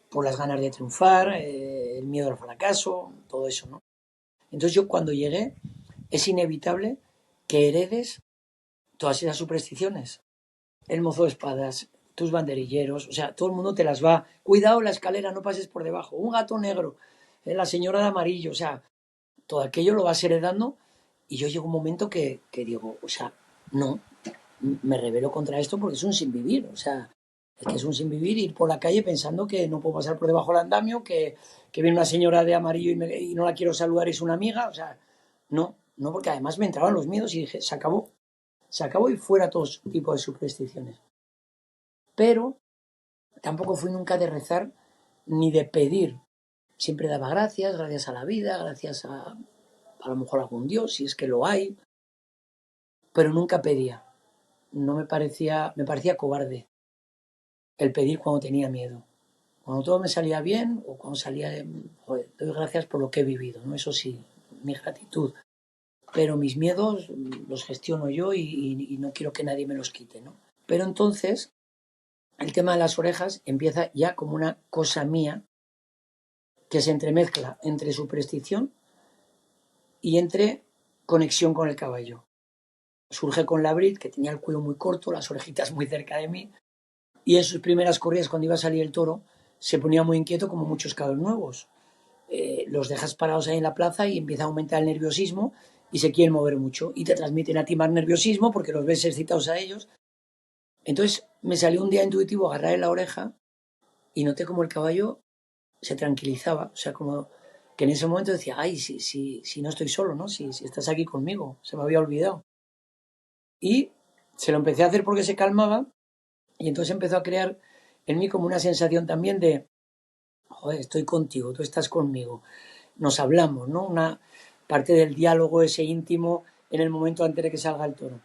por las ganas de triunfar, el miedo al fracaso, todo eso, ¿no? Entonces yo cuando llegué, es inevitable que heredes todas esas supersticiones. El mozo de espadas, tus banderilleros, o sea, todo el mundo te las va. Cuidado, la escalera, no pases por debajo. Un gato negro, la señora de amarillo, o sea, todo aquello lo vas heredando y yo llego un momento que digo, o sea, no, me rebelo contra esto porque es un sinvivir, o sea, es que es un sinvivir ir por la calle pensando que no puedo pasar por debajo del andamio, que viene una señora de amarillo y no la quiero saludar, es una amiga, o sea, no, no, porque además me entraban los miedos y dije, se acabó y fuera todo tipo de supersticiones. Pero tampoco fui nunca de rezar ni de pedir. Siempre daba gracias, gracias a la vida, gracias a lo mejor a algún Dios, si es que lo hay, pero nunca pedía. No me parecía cobarde el pedir cuando tenía miedo. Cuando todo me salía bien o cuando salía, joder, doy gracias por lo que he vivido, ¿no? Eso sí, mi gratitud. Pero mis miedos los gestiono yo y no quiero que nadie me los quite, ¿no? Pero entonces, el tema de las orejas empieza ya como una cosa mía que se entremezcla entre superstición y entre conexión con el caballo. Surge con la Brit, que tenía el cuello muy corto, las orejitas muy cerca de mí, y en sus primeras corridas, cuando iba a salir el toro, se ponía muy inquieto como muchos caballos nuevos. Los dejas parados ahí en la plaza y empieza a aumentar el nerviosismo y se quieren mover mucho y te transmiten a ti más nerviosismo porque los ves excitados a ellos. Entonces me salió un día intuitivo agarrar en la oreja y noté como el caballo se tranquilizaba, o sea, como que en ese momento decía, ay, si no estoy solo, ¿no? Si estás aquí conmigo, se me había olvidado. Y se lo empecé a hacer porque se calmaba y entonces empezó a crear en mí como una sensación también de, joder, estoy contigo, tú estás conmigo, nos hablamos, ¿no? Una parte del diálogo ese íntimo en el momento antes de que salga el toro.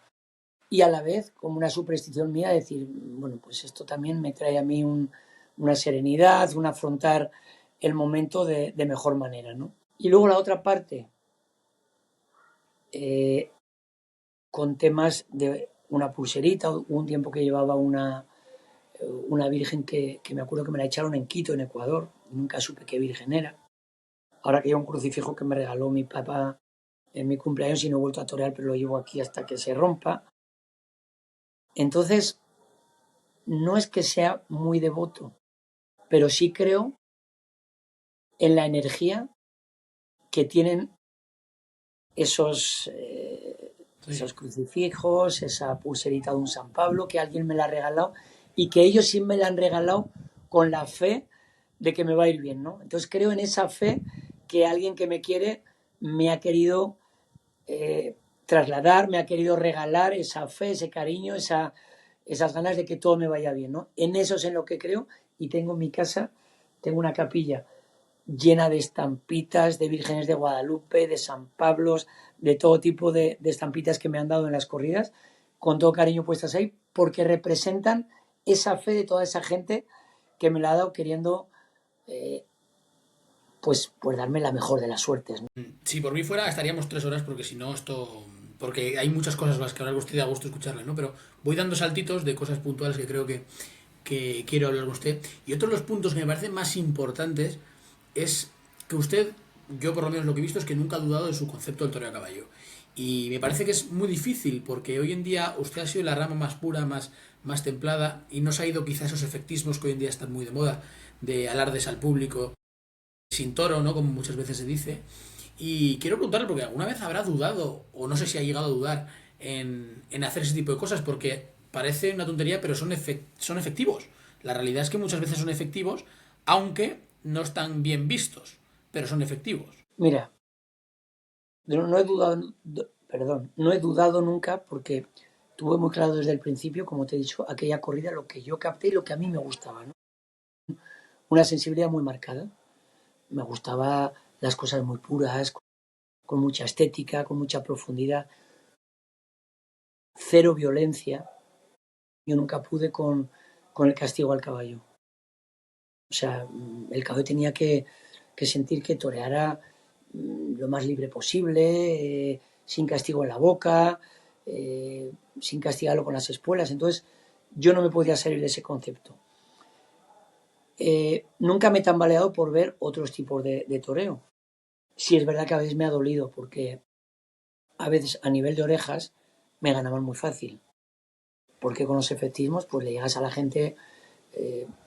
Y a la vez, como una superstición mía, decir, bueno, pues esto también me trae a mí una serenidad, un afrontar el momento de mejor manera, ¿no? Y luego la otra parte, con temas de una pulserita, un tiempo que llevaba una virgen que me acuerdo que me la echaron en Quito, en Ecuador, nunca supe qué virgen era. Ahora que hay un crucifijo que me regaló mi papá en mi cumpleaños y no he vuelto a torear, pero lo llevo aquí hasta que se rompa. Entonces, no es que sea muy devoto, pero sí creo en la energía que tienen esos crucifijos, esa pulserita de un San Pablo, que alguien me la ha regalado y que ellos sí me la han regalado con la fe de que me va a ir bien, ¿no? Entonces creo en esa fe que alguien que me quiere me ha querido trasladar, me ha querido regalar esa fe, ese cariño, esas ganas de que todo me vaya bien, ¿no? En eso es en lo que creo, y tengo en mi casa, tengo una capilla llena de estampitas de vírgenes de Guadalupe, de San Pablos, de todo tipo de estampitas que me han dado en las corridas, con todo cariño puestas ahí, porque representan esa fe de toda esa gente que me la ha dado queriendo pues darme la mejor de las suertes, ¿no? Si por mí fuera, estaríamos 3 horas, porque si no, esto. Porque hay muchas cosas más que ahora usted da gusto escucharle, ¿no? Pero voy dando saltitos de cosas puntuales que creo que quiero hablar con usted. Y otro de los puntos que me parecen más importantes es que usted, yo por lo menos lo que he visto es que nunca ha dudado de su concepto del toreo a caballo. Y me parece que es muy difícil, porque hoy en día usted ha sido la rama más pura, más templada, y no se ha ido quizá esos efectismos que hoy en día están muy de moda, de alardes al público, sin toro, ¿no? Como muchas veces se dice. Y quiero preguntarle, porque alguna vez habrá dudado, o no sé si ha llegado a dudar, en hacer ese tipo de cosas, porque parece una tontería, pero son efectivos. La realidad es que muchas veces son efectivos, aunque no están bien vistos, pero son efectivos. Mira, no he dudado, perdón, no he dudado nunca porque tuve muy claro desde el principio, como te he dicho, aquella corrida, lo que yo capté y lo que a mí me gustaba, ¿no? Una sensibilidad muy marcada. Me gustaba las cosas muy puras, con mucha estética, con mucha profundidad, cero violencia. Yo nunca pude con el castigo al caballo. O sea, el caballo tenía que sentir que toreara lo más libre posible, sin castigo en la boca, sin castigarlo con las espuelas. Entonces, yo no me podía salir de ese concepto. Nunca me he tambaleado por ver otros tipos de toreo. Sí es verdad que a veces me ha dolido porque a veces a nivel de orejas me ganaban muy fácil. Porque con los efectismos pues le llegas a la gente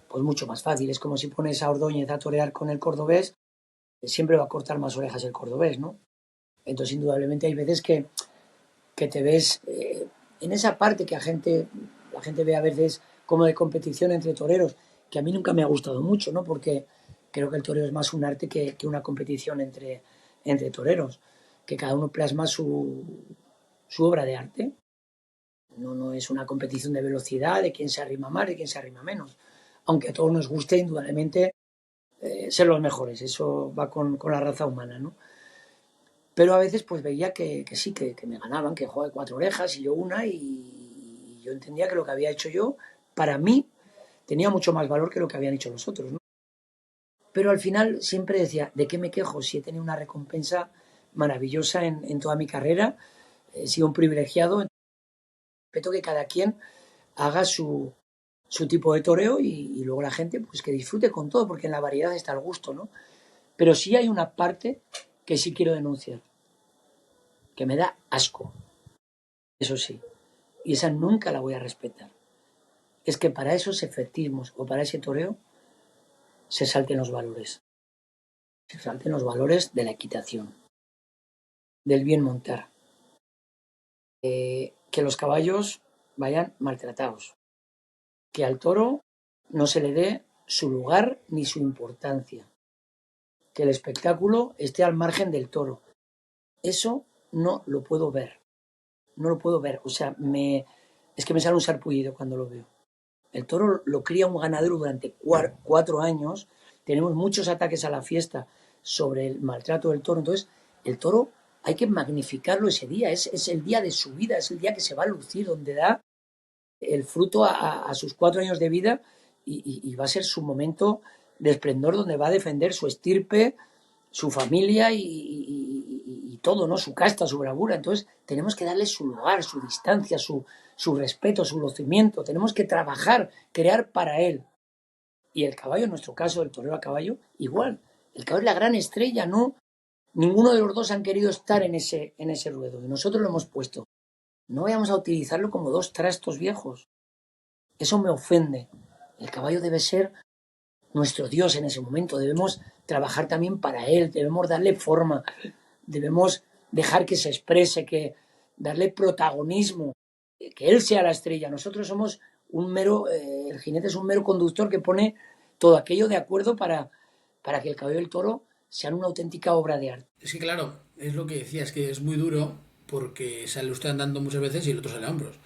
pues mucho más fácil. Es como si pones a Ordóñez a torear con el cordobés, siempre va a cortar más orejas el cordobés, ¿no? Entonces indudablemente hay veces que te ves en esa parte que la gente ve a veces como de competición entre toreros, que a mí nunca me ha gustado mucho, ¿no? Porque creo que el toreo es más un arte que una competición entre toreros, que cada uno plasma su obra de arte. No es una competición de velocidad, de quién se arrima más, de quién se arrima menos. Aunque a todos nos guste, indudablemente, ser los mejores. Eso va con la raza humana, ¿no? Pero a veces pues veía que sí, que me ganaban, que jugaba 4 orejas y yo una, y yo entendía que lo que había hecho yo, para mí, tenía mucho más valor que lo que habían hecho los otros, ¿no? Pero al final siempre decía, ¿de qué me quejo si he tenido una recompensa maravillosa en toda mi carrera? He sido un privilegiado. Respeto que cada quien haga su tipo de toreo y luego la gente pues que disfrute con todo, porque en la variedad está el gusto, ¿no? Pero sí hay una parte que sí quiero denunciar, que me da asco, eso sí, y esa nunca la voy a respetar. Es que para esos efectismos o para ese toreo se salten los valores, se salten los valores de la equitación, del bien montar, que los caballos vayan maltratados, que al toro no se le dé su lugar ni su importancia, que el espectáculo esté al margen del toro. Eso no lo puedo ver, no lo puedo ver, o sea, es que me sale un sarpullido cuando lo veo. El toro lo cría un ganadero durante 4 años, tenemos muchos ataques a la fiesta sobre el maltrato del toro, entonces el toro hay que magnificarlo ese día, es el día de su vida, es el día que se va a lucir, donde da el fruto a sus 4 años de vida y va a ser su momento de esplendor donde va a defender su estirpe, su familia y todo, ¿no? Su casta, su bravura. Entonces tenemos que darle su lugar, su distancia, su respeto, su lucimiento. Tenemos que trabajar, crear para él. Y el caballo, en nuestro caso, el torero a caballo, igual. El caballo es la gran estrella, ¿no? Ninguno de los dos han querido estar en ese ruedo y nosotros lo hemos puesto. No vayamos a utilizarlo como dos trastos viejos. Eso me ofende. El caballo debe ser nuestro Dios en ese momento. Debemos trabajar también para Él, debemos darle forma, debemos dejar que se exprese, darle protagonismo, que Él sea la estrella. Nosotros somos el jinete es un mero conductor que pone todo aquello de acuerdo para que el caballo del toro sean una auténtica obra de arte. Es que claro, es lo que decía, es que es muy duro porque sale usted andando muchas veces y el otro sale a hombros.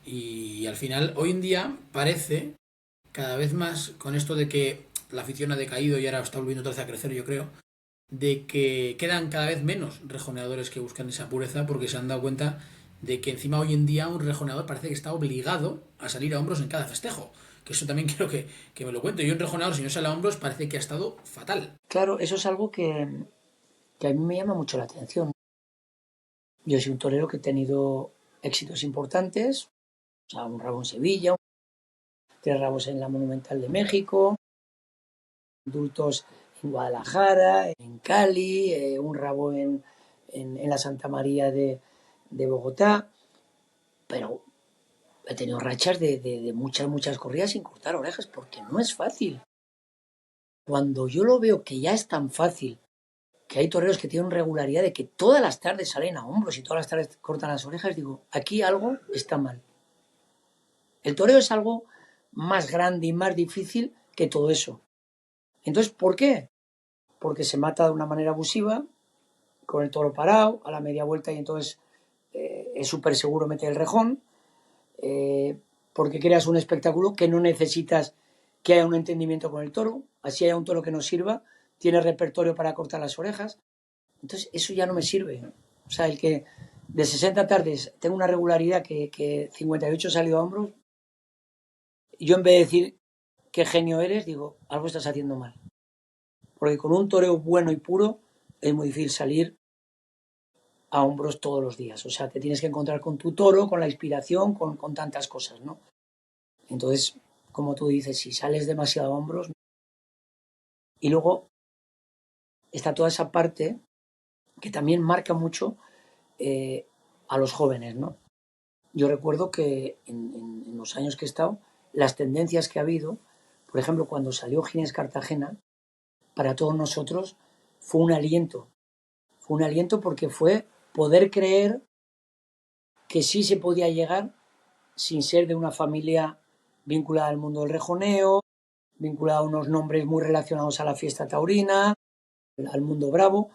Y al final, hoy en día parece cada vez más con esto de que la afición ha decaído y ahora está volviendo otra vez a crecer, yo creo, de que quedan cada vez menos rejoneadores que buscan esa pureza porque se han dado cuenta de que encima hoy en día un rejoneador parece que está obligado a salir a hombros en cada festejo. Que eso también quiero que me lo cuente. Yo un rejoneador si no sale a hombros parece que ha estado fatal. Claro, eso es algo que a mí me llama mucho la atención. Yo soy un torero que he tenido éxitos importantes, o sea, un rabo en Sevilla, 3 rabos en la Monumental de México, adultos en Guadalajara, en Cali, un rabo en la Santa María de Bogotá, pero he tenido rachas de muchas corridas sin cortar orejas, porque no es fácil. Cuando yo lo veo que ya es tan fácil, que hay toreros que tienen regularidad de que todas las tardes salen a hombros y todas las tardes cortan las orejas, digo, aquí algo está mal. El toreo es algo más grande y más difícil que todo eso. Entonces, ¿por qué? Porque se mata de una manera abusiva, con el toro parado, a la media vuelta y entonces es súper seguro meter el rejón, porque creas un espectáculo que no necesitas que haya un entendimiento con el toro, así haya un toro que nos sirva, tiene repertorio para cortar las orejas, entonces eso ya no me sirve. O sea, el que de 60 tardes tenga una regularidad que 58 ha salido a hombros, yo en vez de decir qué genio eres, digo, algo estás haciendo mal. Porque con un toreo bueno y puro es muy difícil salir a hombros todos los días. O sea, te tienes que encontrar con tu toro, con la inspiración, con tantas cosas, ¿no? Entonces, como tú dices, si sales demasiado a hombros. Y luego está toda esa parte que también marca mucho a los jóvenes, ¿no? Yo recuerdo que en los años que he estado, las tendencias que ha habido, por ejemplo, cuando salió Ginés Cartagena, para todos nosotros fue un aliento. Fue un aliento porque fue poder creer que sí se podía llegar sin ser de una familia vinculada al mundo del rejoneo, vinculada a unos nombres muy relacionados a la fiesta taurina, al mundo bravo.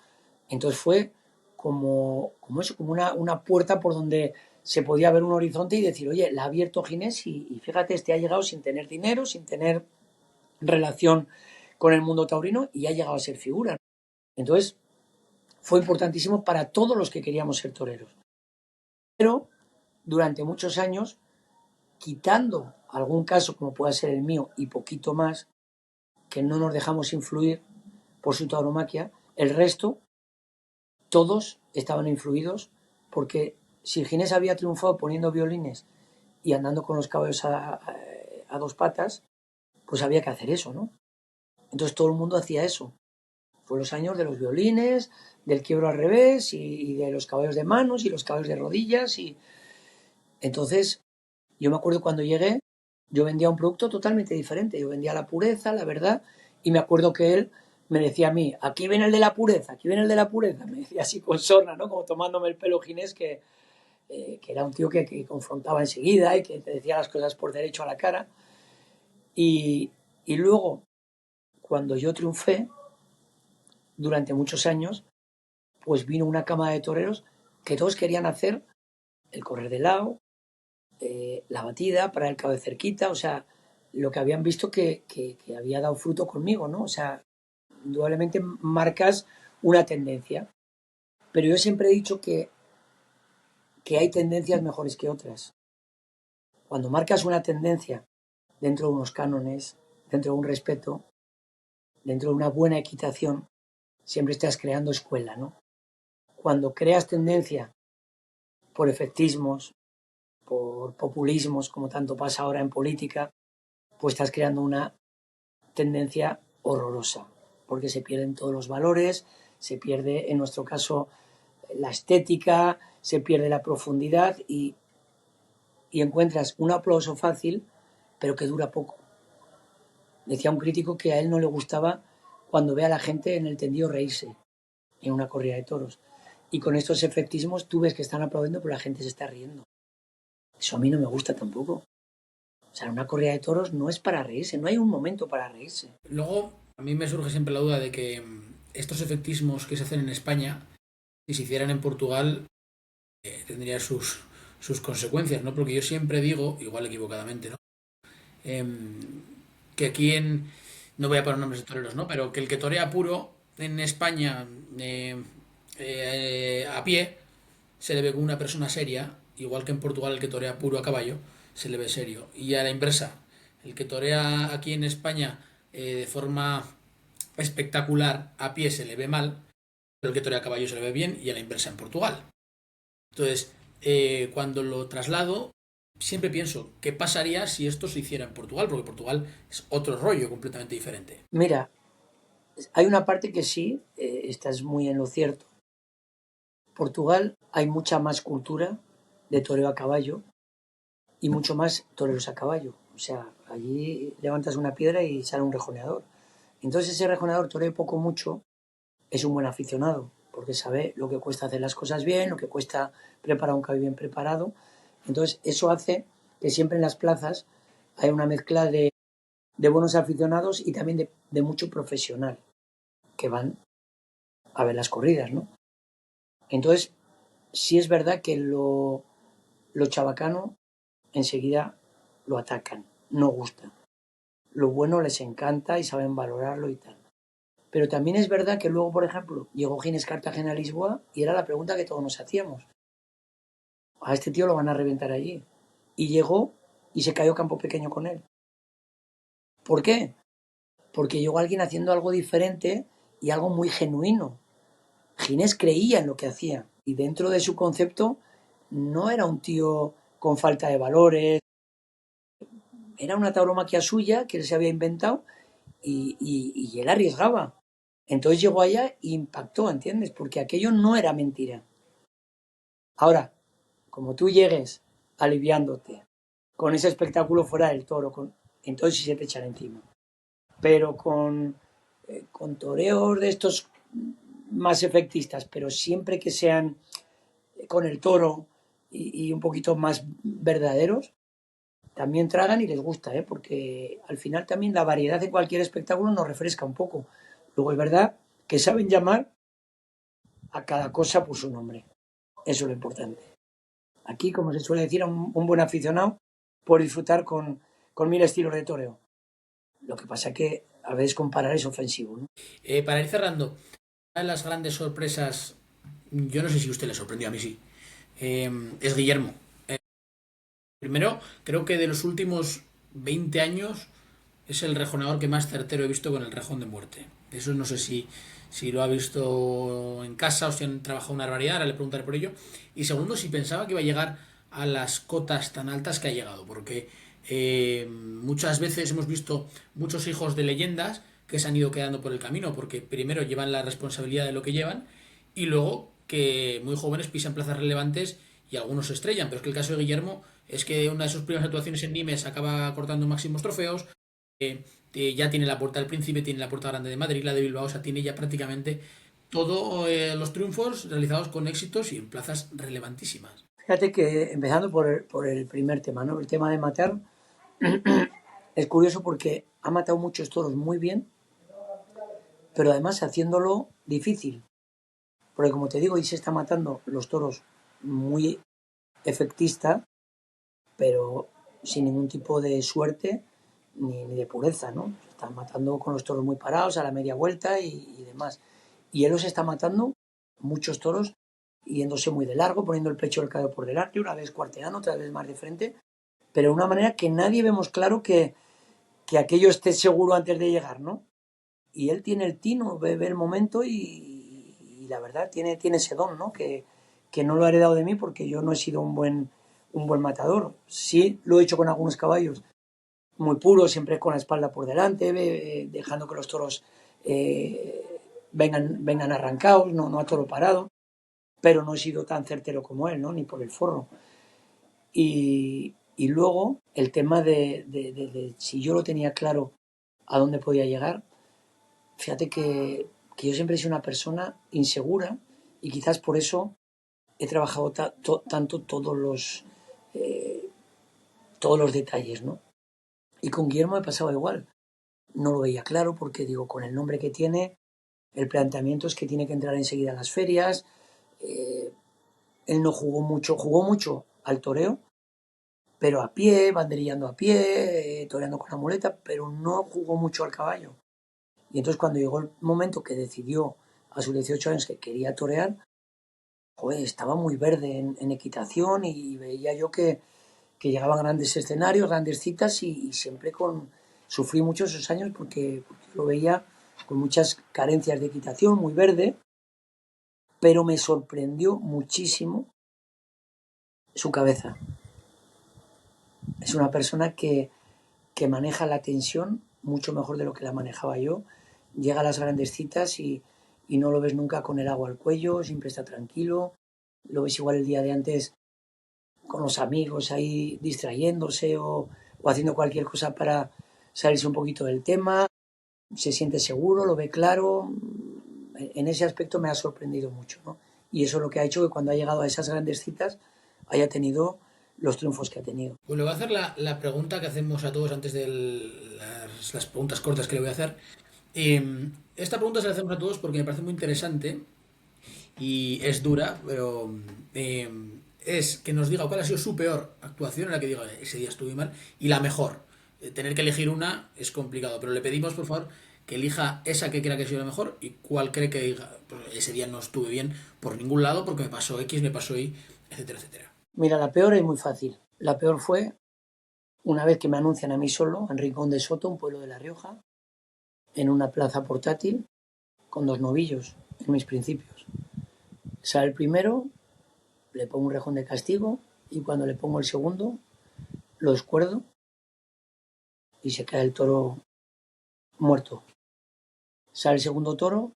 Entonces fue como eso, como una puerta por donde se podía ver un horizonte y decir, oye, la ha abierto Ginés y fíjate, este ha llegado sin tener dinero, sin tener relación con el mundo taurino y ha llegado a ser figura. Entonces fue importantísimo para todos los que queríamos ser toreros. Pero durante muchos años, quitando algún caso como pueda ser el mío y poquito más, que no nos dejamos influir por su tauromaquia, el resto, todos estaban influidos porque si Ginés había triunfado poniendo violines y andando con los caballos a 2 patas, pues había que hacer eso, ¿no? Entonces todo el mundo hacía eso. Fue los años de los violines, del quiebro al revés y de los caballos de manos y los caballos de rodillas. Y entonces, yo me acuerdo cuando llegué, yo vendía un producto totalmente diferente. Yo vendía la pureza, la verdad, y me acuerdo que él me decía a mí, aquí viene el de la pureza, aquí viene el de la pureza. Me decía así con sorna, ¿no? Como tomándome el pelo Ginés, que era un tío que confrontaba enseguida y que te decía las cosas por derecho a la cara. Y luego, cuando yo triunfé, durante muchos años, pues vino una cámara de toreros que todos querían hacer el correr de lado, la batida para el cabo de cerquita, o sea, lo que habían visto que había dado fruto conmigo, ¿no? O sea, indudablemente marcas una tendencia. Pero yo siempre he dicho que hay tendencias mejores que otras. Cuando marcas una tendencia dentro de unos cánones, dentro de un respeto, dentro de una buena equitación, siempre estás creando escuela, ¿no? Cuando creas tendencia por efectismos, por populismos, como tanto pasa ahora en política, pues estás creando una tendencia horrorosa, porque se pierden todos los valores, se pierde, en nuestro caso, la estética, se pierde la profundidad y encuentras un aplauso fácil, pero que dura poco. Decía un crítico que a él no le gustaba cuando ve a la gente en el tendido reírse en una corrida de toros. Y con estos efectismos tú ves que están aplaudiendo, pero la gente se está riendo. Eso a mí no me gusta tampoco. O sea, una corrida de toros no es para reírse, no hay un momento para reírse. Luego, a mí me surge siempre la duda de que estos efectismos que se hacen en España, si se hicieran en Portugal, tendría sus consecuencias, ¿no? Porque yo siempre digo, igual equivocadamente, ¿no? Em, que aquí no voy a poner nombres de toreros, ¿no? Pero que el que torea puro en España a pie se le ve como una persona seria, igual que en Portugal el que torea puro a caballo se le ve serio. Y a la inversa, el que torea aquí en España de forma espectacular a pie se le ve mal, pero el que torea a caballo se le ve bien y a la inversa en Portugal. Entonces, cuando lo traslado, siempre pienso, ¿qué pasaría si esto se hiciera en Portugal? Porque Portugal es otro rollo completamente diferente. Mira, hay una parte que sí, estás muy en lo cierto. Portugal hay mucha más cultura de toreo a caballo y mucho más toreros a caballo. O sea, allí levantas una piedra y sale un rejoneador. Entonces ese rejoneador toree poco o mucho, es un buen aficionado, porque sabe lo que cuesta hacer las cosas bien, lo que cuesta preparar un caballo bien preparado. Entonces eso hace que siempre en las plazas hay una mezcla de buenos aficionados y también de mucho profesional que van a ver las corridas, ¿no? Entonces, sí es verdad que lo chabacano enseguida lo atacan, no gusta. Lo bueno les encanta y saben valorarlo y tal. Pero también es verdad que luego, por ejemplo, llegó Gines Cartagena a Lisboa y era la pregunta que todos nos hacíamos. A este tío lo van a reventar allí. Y llegó y se cayó Campo Pequeño con él. ¿Por qué? Porque llegó alguien haciendo algo diferente y algo muy genuino. Ginés creía en lo que hacía y dentro de su concepto no era un tío con falta de valores, era una tauromaquia suya que él se había inventado y él arriesgaba. Entonces llegó allá e impactó, ¿entiendes? Porque aquello no era mentira. Ahora, como tú llegues aliviándote con ese espectáculo fuera del toro, entonces sí se te echan encima. Pero con toreos de estos más efectistas, pero siempre que sean con el toro y un poquito más verdaderos, también tragan y les gusta, ¿eh? Porque al final también la variedad de cualquier espectáculo nos refresca un poco. Luego es verdad que saben llamar a cada cosa por su nombre. Eso es lo importante. Aquí, como se suele decir, un buen aficionado por disfrutar con mil estilos de toreo. Lo que pasa es que a veces comparar es ofensivo, ¿no? Para ir cerrando, una de las grandes sorpresas, yo no sé si a usted le sorprendió, a mí sí, es Guillermo. Primero, creo que de los últimos 20 años es el rejoneador que más certero he visto con el rejón de muerte. Eso no sé si lo ha visto en casa o si han trabajado una barbaridad, ahora le preguntaré por ello. Y segundo, si pensaba que iba a llegar a las cotas tan altas que ha llegado, porque muchas veces hemos visto muchos hijos de leyendas que se han ido quedando por el camino, porque primero llevan la responsabilidad de lo que llevan y luego que muy jóvenes pisan plazas relevantes y algunos se estrellan. Pero es que el caso de Guillermo es que una de sus primeras actuaciones en Nimes acaba cortando máximos trofeos, ya tiene la Puerta del Príncipe, tiene la Puerta Grande de Madrid, la de Bilbao, o sea, tiene ya prácticamente todos los triunfos realizados con éxitos y en plazas relevantísimas. Fíjate que empezando por el primer tema, ¿no? El tema de matar es curioso porque ha matado muchos toros muy bien, pero además haciéndolo difícil. Porque como te digo, y se está matando los toros muy efectista, pero sin ningún tipo de suerte ni de pureza, ¿no? Se están matando con los toros muy parados a la media vuelta y demás. Y él los está matando muchos toros yéndose muy de largo, poniendo el pecho del caballo por delante, una vez cuarteando, otra vez más de frente, pero de una manera que nadie vemos claro que aquello esté seguro antes de llegar, ¿no? Y él tiene el tino, ve el momento y la verdad tiene ese don, ¿no? Que no lo ha heredado de mí porque yo no he sido un buen matador. Sí lo he hecho con algunos caballos muy puros, siempre con la espalda por delante, dejando que los toros vengan arrancados, no a toro parado, pero no he sido tan certero como él, ¿no? Ni por el forro. Y luego el tema de si yo lo tenía claro a dónde podía llegar, fíjate que yo siempre he sido una persona insegura y quizás por eso he trabajado tanto eh, todos los detalles, ¿no? Y con Guillermo me pasaba igual. No lo veía claro porque digo, con el nombre que tiene, El planteamiento es que tiene que entrar enseguida a las ferias. Él no jugó mucho al toreo, pero a pie, banderillando a pie, toreando con la muleta, pero no jugó mucho al caballo. Y entonces cuando llegó el momento que decidió a sus 18 años que quería torear, joder, estaba muy verde en equitación y veía yo que llegaban grandes escenarios, grandes citas y siempre sufrí mucho esos años porque lo veía con muchas carencias de equitación, muy verde, pero me sorprendió muchísimo su cabeza. Es una persona que maneja la tensión mucho mejor de lo que la manejaba yo. Llega a las grandes citas y no lo ves nunca con el agua al cuello, siempre está tranquilo. Lo ves igual el día de antes con los amigos ahí distrayéndose o haciendo cualquier cosa para salirse un poquito del tema. Se siente seguro, lo ve claro. En ese aspecto me ha sorprendido mucho, ¿no? Y eso es lo que ha hecho que cuando ha llegado a esas grandes citas haya tenido los triunfos que ha tenido. Pues le voy a hacer la pregunta que hacemos a todos antes de las preguntas cortas que le voy a hacer. Esta pregunta se la hacemos a todos porque me parece muy interesante y es dura, pero es que nos diga cuál ha sido su peor actuación en la que diga ese día estuve mal y la mejor. Tener que elegir una es complicado, pero le pedimos por favor que elija esa que crea que ha sido la mejor y cuál cree que diga, pues, ese día no estuve bien por ningún lado porque me pasó X, me pasó Y, etcétera, etcétera. Mira, la peor es muy fácil. La peor fue una vez que me anuncian a mí solo en Rincón de Soto, un pueblo de La Rioja, en una plaza portátil con 2 novillos en mis principios. Sale el primero, le pongo un rejón de castigo y cuando le pongo el segundo lo escuerdo y se cae el toro muerto. Sale el segundo toro,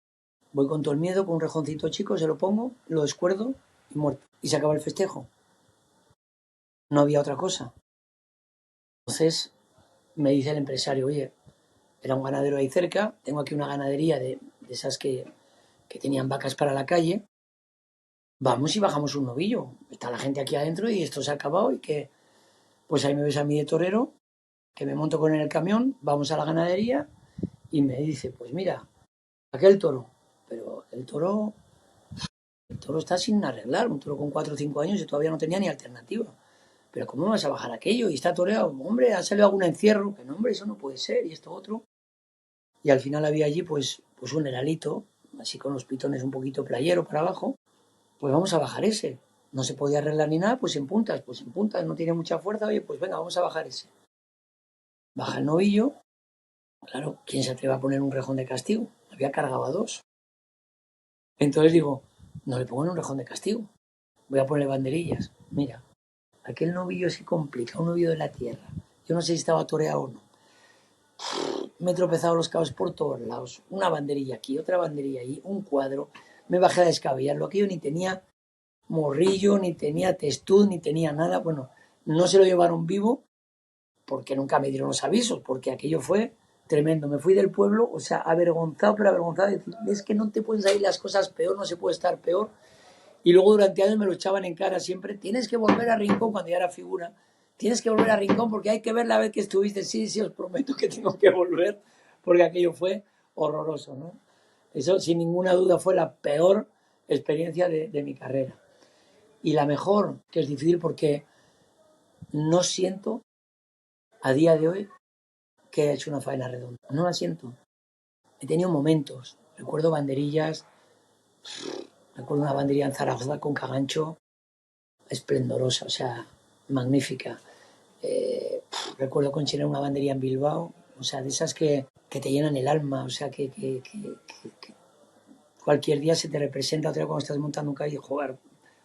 voy con todo el miedo, con un rejoncito chico, se lo pongo, lo escuerdo y muerto. Y se acaba el festejo. No había otra cosa. Entonces me dice el empresario, oye, era un ganadero ahí cerca, tengo aquí una ganadería de esas que tenían vacas para la calle, vamos y bajamos un novillo. Está la gente aquí adentro y esto se ha acabado y que, pues ahí me ves a mí de torero, que me monto con él en el camión, vamos a la ganadería y me dice, pues mira, aquel toro, pero el toro está sin arreglar, un toro con 4 o 5 años y todavía no tenía ni alternativa. Pero ¿cómo vas a bajar aquello? Y está toreado, hombre, ha salido algún encierro, que no, hombre, eso no puede ser, y esto otro. Y al final había allí pues un heralito, así con los pitones un poquito playero para abajo, pues vamos a bajar ese. No se podía arreglar ni nada, pues en puntas, no tiene mucha fuerza, oye, pues venga, vamos a bajar ese. Baja el novillo, claro, ¿quién se atreve a poner un rejón de castigo? Había cargado a 2. Entonces digo, no le pongo en un rejón de castigo, voy a ponerle banderillas. Mira, aquel novillo se complica, un novillo de la tierra. Yo no sé si estaba toreado o no. Me he tropezado los cabos por todos lados. Una banderilla aquí, otra banderilla allí, un cuadro. Me bajé a descabellarlo. Aquello ni tenía morrillo, ni tenía testud, ni tenía nada. Bueno, no se lo llevaron vivo porque nunca me dieron los avisos, porque aquello fue tremendo. Me fui del pueblo, o sea, avergonzado, pero avergonzado. De decir, es que no te pueden salir las cosas peor, no se puede estar peor. Y luego durante años me lo echaban en cara siempre. Tienes que volver a Rincón cuando ya era figura. Tienes que volver a Rincón porque hay que ver la vez que estuviste. Sí, sí, os prometo que tengo que volver porque aquello fue horroroso, ¿no? Eso sin ninguna duda fue la peor experiencia de mi carrera. Y la mejor, que es difícil porque no siento a día de hoy que he hecho una faena redonda. No la siento. He tenido momentos. Recuerdo banderillas. Recuerdo una banderilla en Zaragoza con Cagancho esplendorosa, o sea, magnífica. Recuerdo considerar una bandería en Bilbao, o sea, de esas que te llenan el alma, o sea, que cualquier día se te representa otra vez cuando estás montando un caballo y jugar.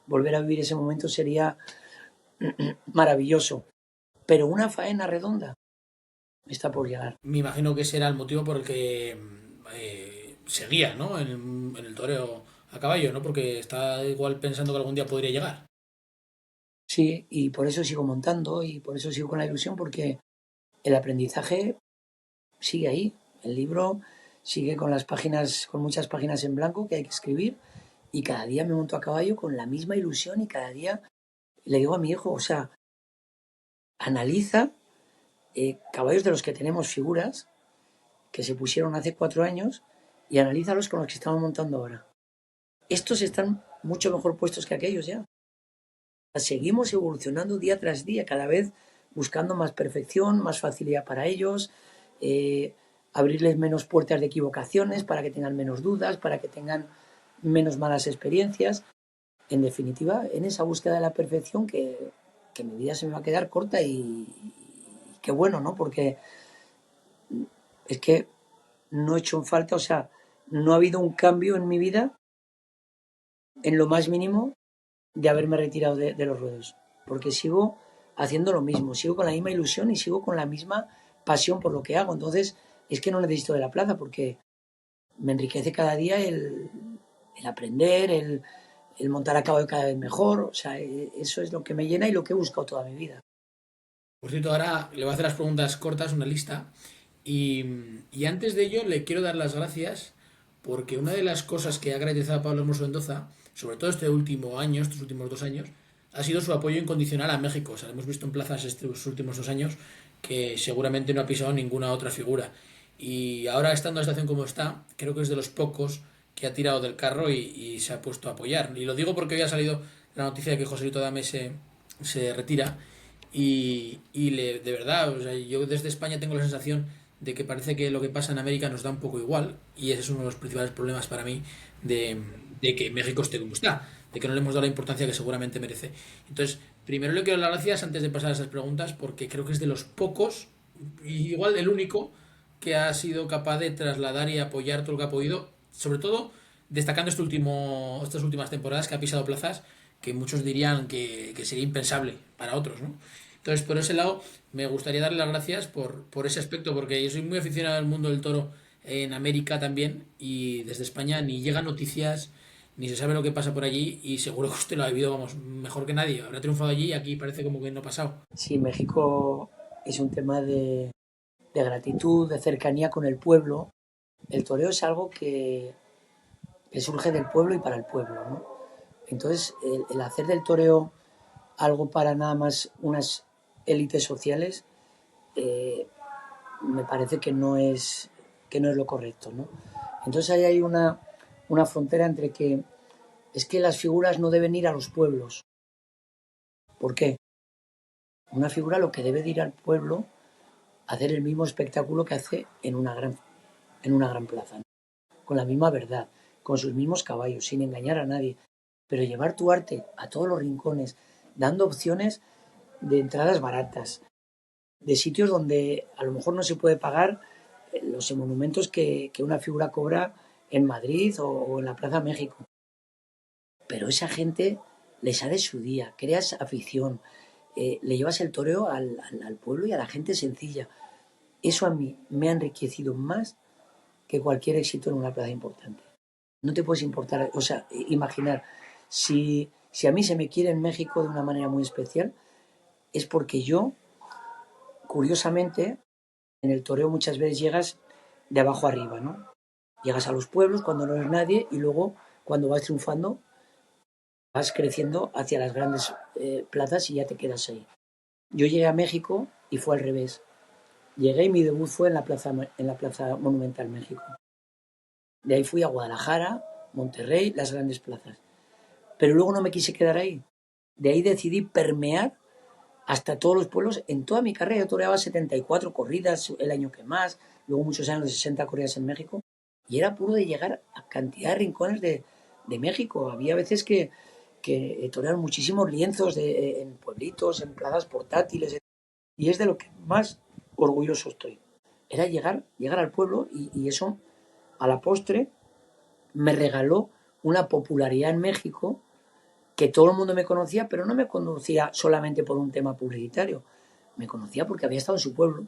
Volver a vivir ese momento sería maravilloso. Pero una faena redonda está por llegar. Me imagino que ese era el motivo por el que seguía, ¿no? En el toreo a caballo, ¿no? Porque está igual pensando que algún día podría llegar. Sí, y por eso sigo montando y por eso sigo con la ilusión, porque el aprendizaje sigue ahí. El libro sigue con las páginas, con muchas páginas en blanco que hay que escribir y cada día me monto a caballo con la misma ilusión y cada día le digo a mi hijo, o sea, analiza caballos de los que tenemos figuras que se pusieron hace 4 años y analízalos con los que estamos montando ahora. Estos están mucho mejor puestos que aquellos ya. Seguimos evolucionando día tras día, cada vez buscando más perfección, más facilidad para ellos, abrirles menos puertas de equivocaciones para que tengan menos dudas, para que tengan menos malas experiencias. En definitiva, en esa búsqueda de la perfección que mi vida se me va a quedar corta y qué bueno, ¿no? Porque es que no he hecho en falta, o sea, no ha habido un cambio en mi vida en lo más mínimo de haberme retirado de los ruedos, porque sigo haciendo lo mismo, sigo con la misma ilusión y sigo con la misma pasión por lo que hago. Entonces, es que no necesito de la plaza porque me enriquece cada día el aprender, el montar a caballo cada vez mejor. O sea, eso es lo que me llena y lo que he buscado toda mi vida. Por cierto, ahora le voy a hacer las preguntas cortas, una lista. Y, y antes de ello, le quiero dar las gracias porque una de las cosas que ha caracterizado a Pablo Hermoso Mendoza, sobre todo este último año, estos últimos 2 años, ha sido su apoyo incondicional a México. O sea, hemos visto en plazas estos últimos 2 años que seguramente no ha pisado ninguna otra figura. Y ahora, estando en la situación como está, creo que es de los pocos que ha tirado del carro y se ha puesto a apoyar. Y lo digo porque hoy ha salido la noticia de que Joselito Dame se retira de verdad, o sea, yo desde España tengo la sensación de que parece que lo que pasa en América nos da un poco igual y ese es uno de los principales problemas para mí de, de que México esté como está, de que no le hemos dado la importancia que seguramente merece. Entonces, primero le quiero dar las gracias antes de pasar a esas preguntas porque creo que es de los pocos, y igual el único, que ha sido capaz de trasladar y apoyar todo lo que ha podido, sobre todo destacando estas últimas temporadas que ha pisado plazas que muchos dirían que sería impensable para otros, ¿no? Entonces, por ese lado, me gustaría darle las gracias por ese aspecto, porque yo soy muy aficionado al mundo del toro en América también, y desde España ni llegan noticias, ni se sabe lo que pasa por allí, y seguro que usted lo ha vivido, vamos, mejor que nadie. Habrá triunfado allí y aquí parece como que no ha pasado. Sí, México es un tema de gratitud, de cercanía con el pueblo. El toreo es algo que surge del pueblo y para el pueblo, ¿no? Entonces, el hacer del toreo algo para nada más unas élites sociales, eh, me parece que no es lo correcto, ¿no? Entonces ahí hay una frontera entre que es que las figuras no deben ir a los pueblos. ¿Por qué? Una figura lo que debe de ir al pueblo a hacer el mismo espectáculo que hace en una gran plaza, ¿no? Con la misma verdad, con sus mismos caballos, sin engañar a nadie, pero llevar tu arte a todos los rincones, dando opciones de entradas baratas, de sitios donde a lo mejor no se puede pagar los monumentos que una figura cobra en Madrid o en la Plaza México. Pero esa gente le sale su día, creas afición, le llevas el toreo al pueblo y a la gente sencilla. Eso a mí me ha enriquecido más que cualquier éxito en una plaza importante. No te puedes importar, o sea, imaginar, si a mí se me quiere en México de una manera muy especial, es porque yo, curiosamente, en el toreo muchas veces llegas de abajo arriba, ¿no? Llegas a los pueblos cuando no eres nadie y luego, cuando vas triunfando, vas creciendo hacia las grandes plazas y ya te quedas ahí. Yo llegué a México y fue al revés. Llegué y mi debut fue en la plaza Monumental México. De ahí fui a Guadalajara, Monterrey, las grandes plazas. Pero luego no me quise quedar ahí. De ahí decidí permear hasta todos los pueblos en toda mi carrera. Yo toreaba 74 corridas el año que más, luego muchos años de 60 corridas en México. Y era puro de llegar a cantidad de rincones de México. Había veces que torearon muchísimos lienzos en pueblitos, en plazas portátiles. Y es de lo que más orgulloso estoy. Era llegar al pueblo y eso, a la postre, me regaló una popularidad en México que todo el mundo me conocía, pero no me conocía solamente por un tema publicitario. Me conocía porque había estado en su pueblo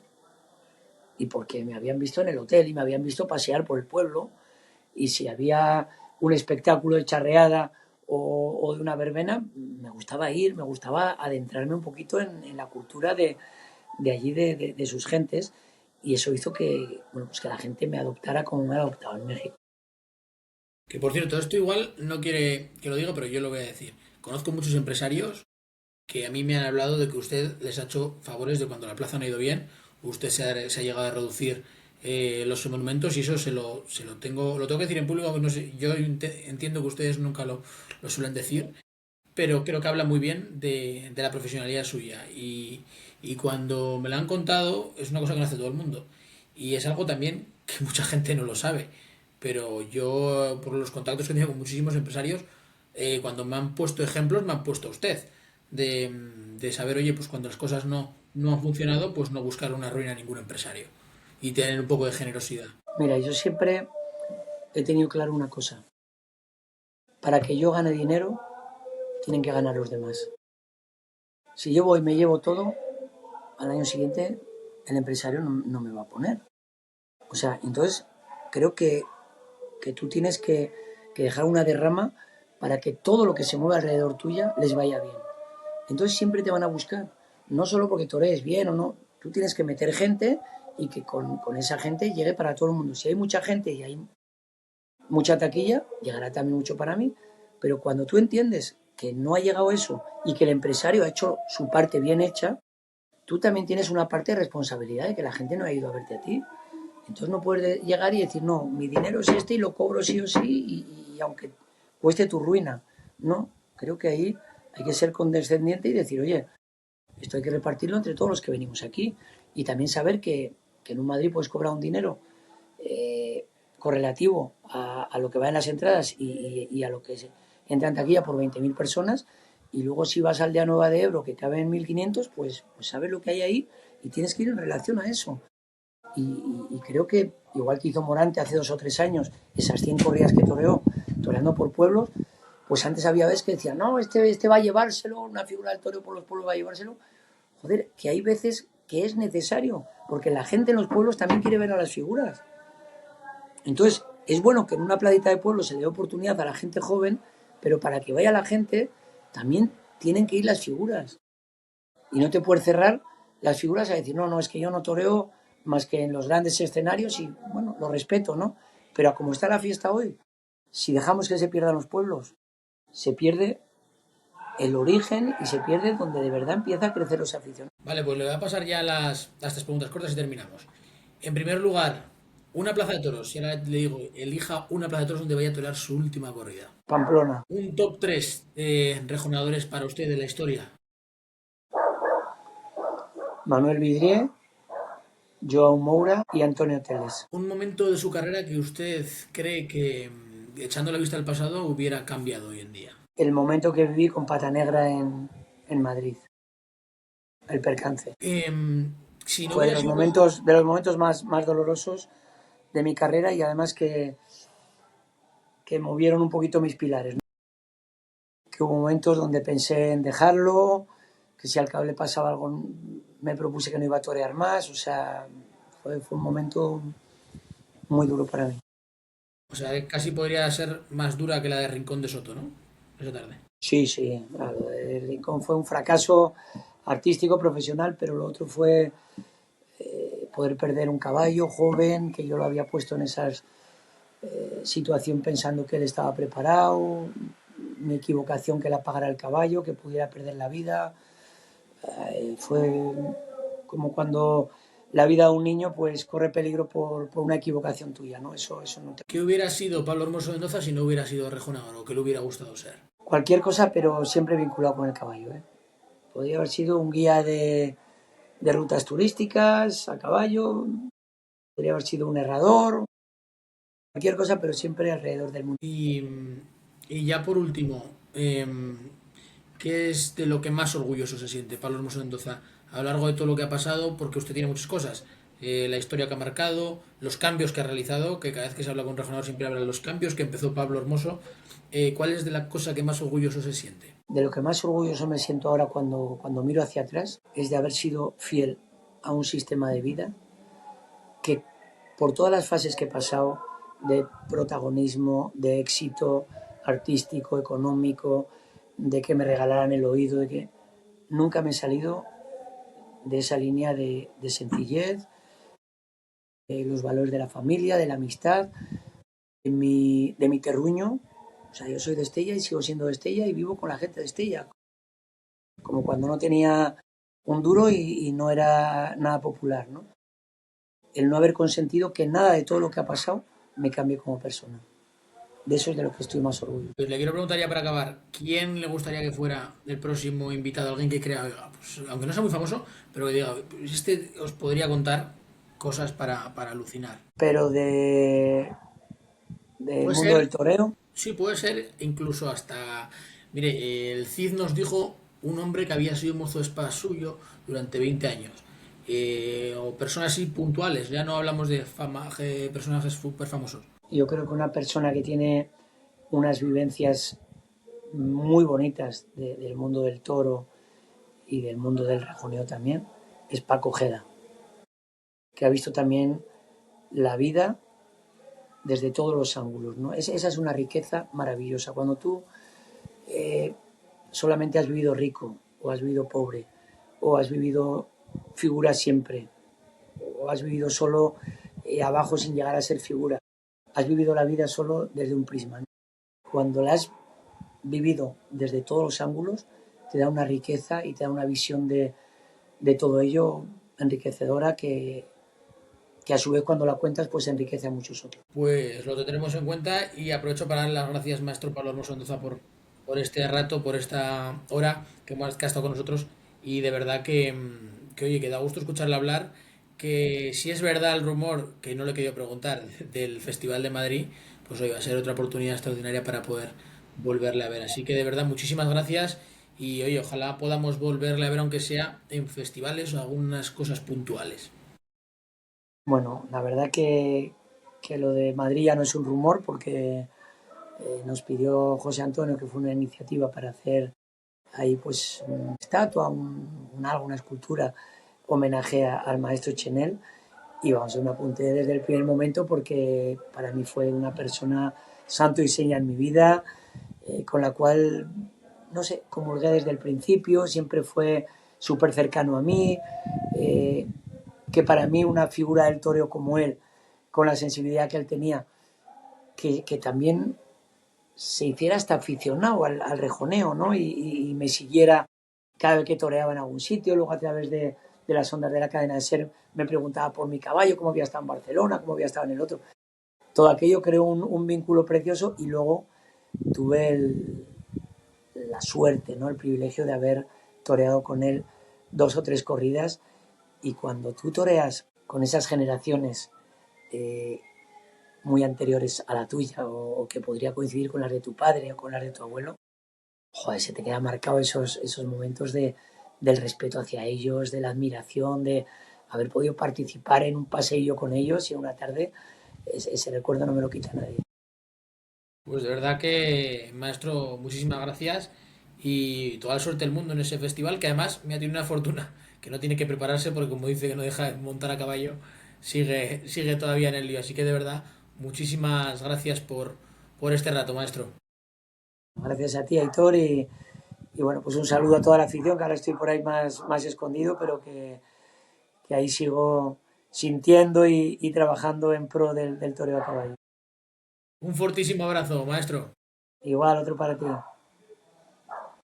y porque me habían visto en el hotel y me habían visto pasear por el pueblo. Y si había un espectáculo de charreada o de una verbena, me gustaba ir, me gustaba adentrarme un poquito en la cultura de allí, de sus gentes. Y eso hizo que, bueno, pues que la gente me adoptara como me ha adoptado en México. Que por cierto, esto igual no quiere que lo diga, pero yo lo voy a decir. Conozco muchos empresarios que a mí me han hablado de que usted les ha hecho favores de cuando la plaza no ha ido bien, usted se ha llegado a reducir los monumentos y eso lo tengo que decir en público, no sé, yo entiendo que ustedes nunca lo suelen decir, pero creo que habla muy bien de la profesionalidad suya y cuando me lo han contado es una cosa que no hace todo el mundo y es algo también que mucha gente no lo sabe, pero yo por los contactos que he tenido con muchísimos empresarios, cuando me han puesto ejemplos me han puesto a usted de saber, oye, pues cuando las cosas no han funcionado, pues no buscar una ruina a ningún empresario y tener un poco de generosidad. Mira, yo siempre he tenido claro una cosa. Para que yo gane dinero, tienen que ganar los demás. Si yo voy y me llevo todo, al año siguiente el empresario no me va a poner. O sea, entonces creo que tú tienes que dejar una derrama para que todo lo que se mueva alrededor tuya les vaya bien. Entonces siempre te van a buscar, no solo porque torees bien o no, tú tienes que meter gente y que con esa gente llegue para todo el mundo. Si hay mucha gente y hay mucha taquilla, llegará también mucho para mí, pero cuando tú entiendes que no ha llegado eso y que el empresario ha hecho su parte bien hecha, tú también tienes una parte de responsabilidad de que la gente no ha ido a verte a ti. Entonces no puedes llegar y decir, no, mi dinero es este y lo cobro sí o sí y aunque cueste tu ruina. No, creo que ahí hay que ser condescendiente y decir, oye, esto hay que repartirlo entre todos los que venimos aquí. Y también saber que en un Madrid puedes cobrar un dinero correlativo a lo que va en las entradas y a lo que entra en taquilla por 20.000 personas. Y luego si vas al Día Nueva de Ebro, que cabe en 1.500, pues sabes lo que hay ahí y tienes que ir en relación a eso. Y creo que, igual que hizo Morante hace 2 o 3 años, esas 100 corridas que toreó, toreando por pueblos, pues antes había veces que decían, no, este va a llevárselo, una figura del toreo por los pueblos va a llevárselo. Joder, que hay veces que es necesario, porque la gente en los pueblos también quiere ver a las figuras. Entonces, es bueno que en una pladita de pueblo se le dé oportunidad a la gente joven, pero para que vaya la gente, también tienen que ir las figuras. Y no te puedes cerrar las figuras a decir, no, no, es que yo no toreo más que en los grandes escenarios y, bueno, lo respeto, ¿no? Pero como está la fiesta hoy, si dejamos que se pierdan los pueblos, se pierde el origen y se pierde donde de verdad empieza a crecer los aficionados. Vale, pues le voy a pasar ya las tres preguntas cortas y terminamos. En primer lugar, una plaza de toros. Y ahora le digo, elija una plaza de toros donde vaya a torear su última corrida. Pamplona, Un top 3 de rejonadores para usted de la historia. Manuel Vidrié, Joao Moura y Antonio Teles. Un momento de su carrera que usted cree que, echando la vista al pasado, hubiera cambiado hoy en día. El momento que viví con Pata Negra en Madrid, el percance. Si no Fue hubiera sido... de los momentos más dolorosos de mi carrera y además que movieron un poquito mis pilares, ¿no? Que hubo momentos donde pensé en dejarlo, que si al cabo le pasaba algo me propuse que no iba a torear más, o sea, fue un momento muy duro para mí. O sea, casi podría ser más dura que la de Rincón de Soto, ¿no? Esa tarde. Sí, sí, claro, el Rincón fue un fracaso artístico, profesional, pero lo otro fue poder perder un caballo joven, que yo lo había puesto en esa situación pensando que él estaba preparado, mi equivocación que la pagara el caballo, que pudiera perder la vida. Fue como cuando la vida de un niño pues corre peligro por una equivocación tuya, ¿no? Eso no te... ¿Qué hubiera sido Pablo Hermoso Mendoza si no hubiera sido rejonador o qué le hubiera gustado ser? Cualquier cosa, pero siempre vinculado con el caballo, ¿eh? Podría haber sido un guía de rutas turísticas a caballo, podría haber sido un herrador, cualquier cosa, pero siempre alrededor del mundo. Y ya por último, ¿qué es de lo que más orgulloso se siente Pablo Hermoso Mendoza a lo largo de todo lo que ha pasado? Porque usted tiene muchas cosas. La historia que ha marcado, los cambios que ha realizado, que cada vez que se habla con un rejonador siempre habla de los cambios que empezó Pablo Hermoso. ¿Cuál es de la cosa que más orgulloso se siente? De lo que más orgulloso me siento ahora cuando miro hacia atrás es de haber sido fiel a un sistema de vida que por todas las fases que he pasado de protagonismo, de éxito artístico, económico, de que me regalaran el oído, de que nunca me he salido de esa línea de sencillez, de los valores de la familia, de la amistad, de mi terruño. O sea, yo soy de Estella y sigo siendo de Estella y vivo con la gente de Estella. Como cuando no tenía un duro y no era nada popular, ¿no? el no haber consentido que nada de todo lo que ha pasado me cambie como persona. De eso es de lo que estoy más orgulloso. Pues le quiero preguntar ya para acabar, ¿quién le gustaría que fuera el próximo invitado? Alguien que crea, "Oiga, pues, aunque no sea muy famoso, pero que diga, pues este os podría contar cosas para alucinar. Pero del Puede mundo del ser, toreo, sí, puede ser incluso hasta, mire, el Cid nos dijo un hombre que había sido mozo de espada suyo durante 20 años. O personas así puntuales, ya no hablamos de personajes súper famosos. yo creo que una persona que tiene unas vivencias muy bonitas del mundo del toro y del mundo del rejoneo también es Paco Ojeda, que ha visto también la vida desde todos los ángulos, ¿no? Esa es una riqueza maravillosa. Cuando tú solamente has vivido rico, o has vivido pobre, o has vivido figura siempre, o has vivido solo abajo sin llegar a ser figura, has vivido la vida solo desde un prisma, ¿no? Cuando la has vivido desde todos los ángulos, te da una riqueza y te da una visión de todo ello enriquecedora que a su vez cuando la cuentas pues enriquece a muchos otros. Pues lo tendremos en cuenta y aprovecho para dar las gracias, maestro Pablo Hermoso Anduza, por este rato, por esta hora que ha estado con nosotros. Y de verdad que, oye, que da gusto escucharle hablar. Que si es verdad el rumor, que no le he querido preguntar, del Festival de Madrid, pues hoy va a ser otra oportunidad extraordinaria para poder volverle a ver. Así que de verdad, muchísimas gracias. Y oye, ojalá podamos volverle a ver, aunque sea en festivales o algunas cosas puntuales. Bueno, la verdad que lo de Madrid ya no es un rumor porque nos pidió José Antonio, que fue una iniciativa para hacer ahí pues una estatua, algo, una escultura, homenaje al maestro Chenel. Y vamos, yo me apunté desde el primer momento porque para mí fue una persona santo y seña en mi vida, con la cual, no sé, comulgué desde el principio, siempre fue súper cercano a mí, eh, que para mí una figura del toreo como él, con la sensibilidad que él tenía, que también se hiciera hasta aficionado al rejoneo, ¿no? Y me siguiera cada vez que toreaba en algún sitio, luego a través de las ondas de la cadena de ser me preguntaba por mi caballo, cómo había estado en Barcelona, cómo había estado en el otro. Todo aquello creó un vínculo precioso y luego tuve la suerte, ¿no? El privilegio de haber toreado con él 2 o 3 corridas y cuando tú toreas con esas generaciones eh, muy anteriores a la tuya o que podría coincidir con las de tu padre o con las de tu abuelo, joder, se te queda marcado esos momentos del respeto hacia ellos, de la admiración, de haber podido participar en un paseillo con ellos y en una tarde, ese recuerdo no me lo quita nadie. Pues de verdad que, maestro, muchísimas gracias y toda la suerte del mundo en ese festival, que además me ha tenido una fortuna, que no tiene que prepararse porque como dice que no deja de montar a caballo, sigue todavía en el lío. Así que de verdad, muchísimas gracias por este rato, maestro. Gracias a ti, Aitor, y bueno, pues un saludo a toda la afición, que ahora estoy por ahí más escondido, pero que ahí sigo sintiendo y trabajando en pro del toreo a caballo. Un fortísimo abrazo, maestro. Igual, otro para ti.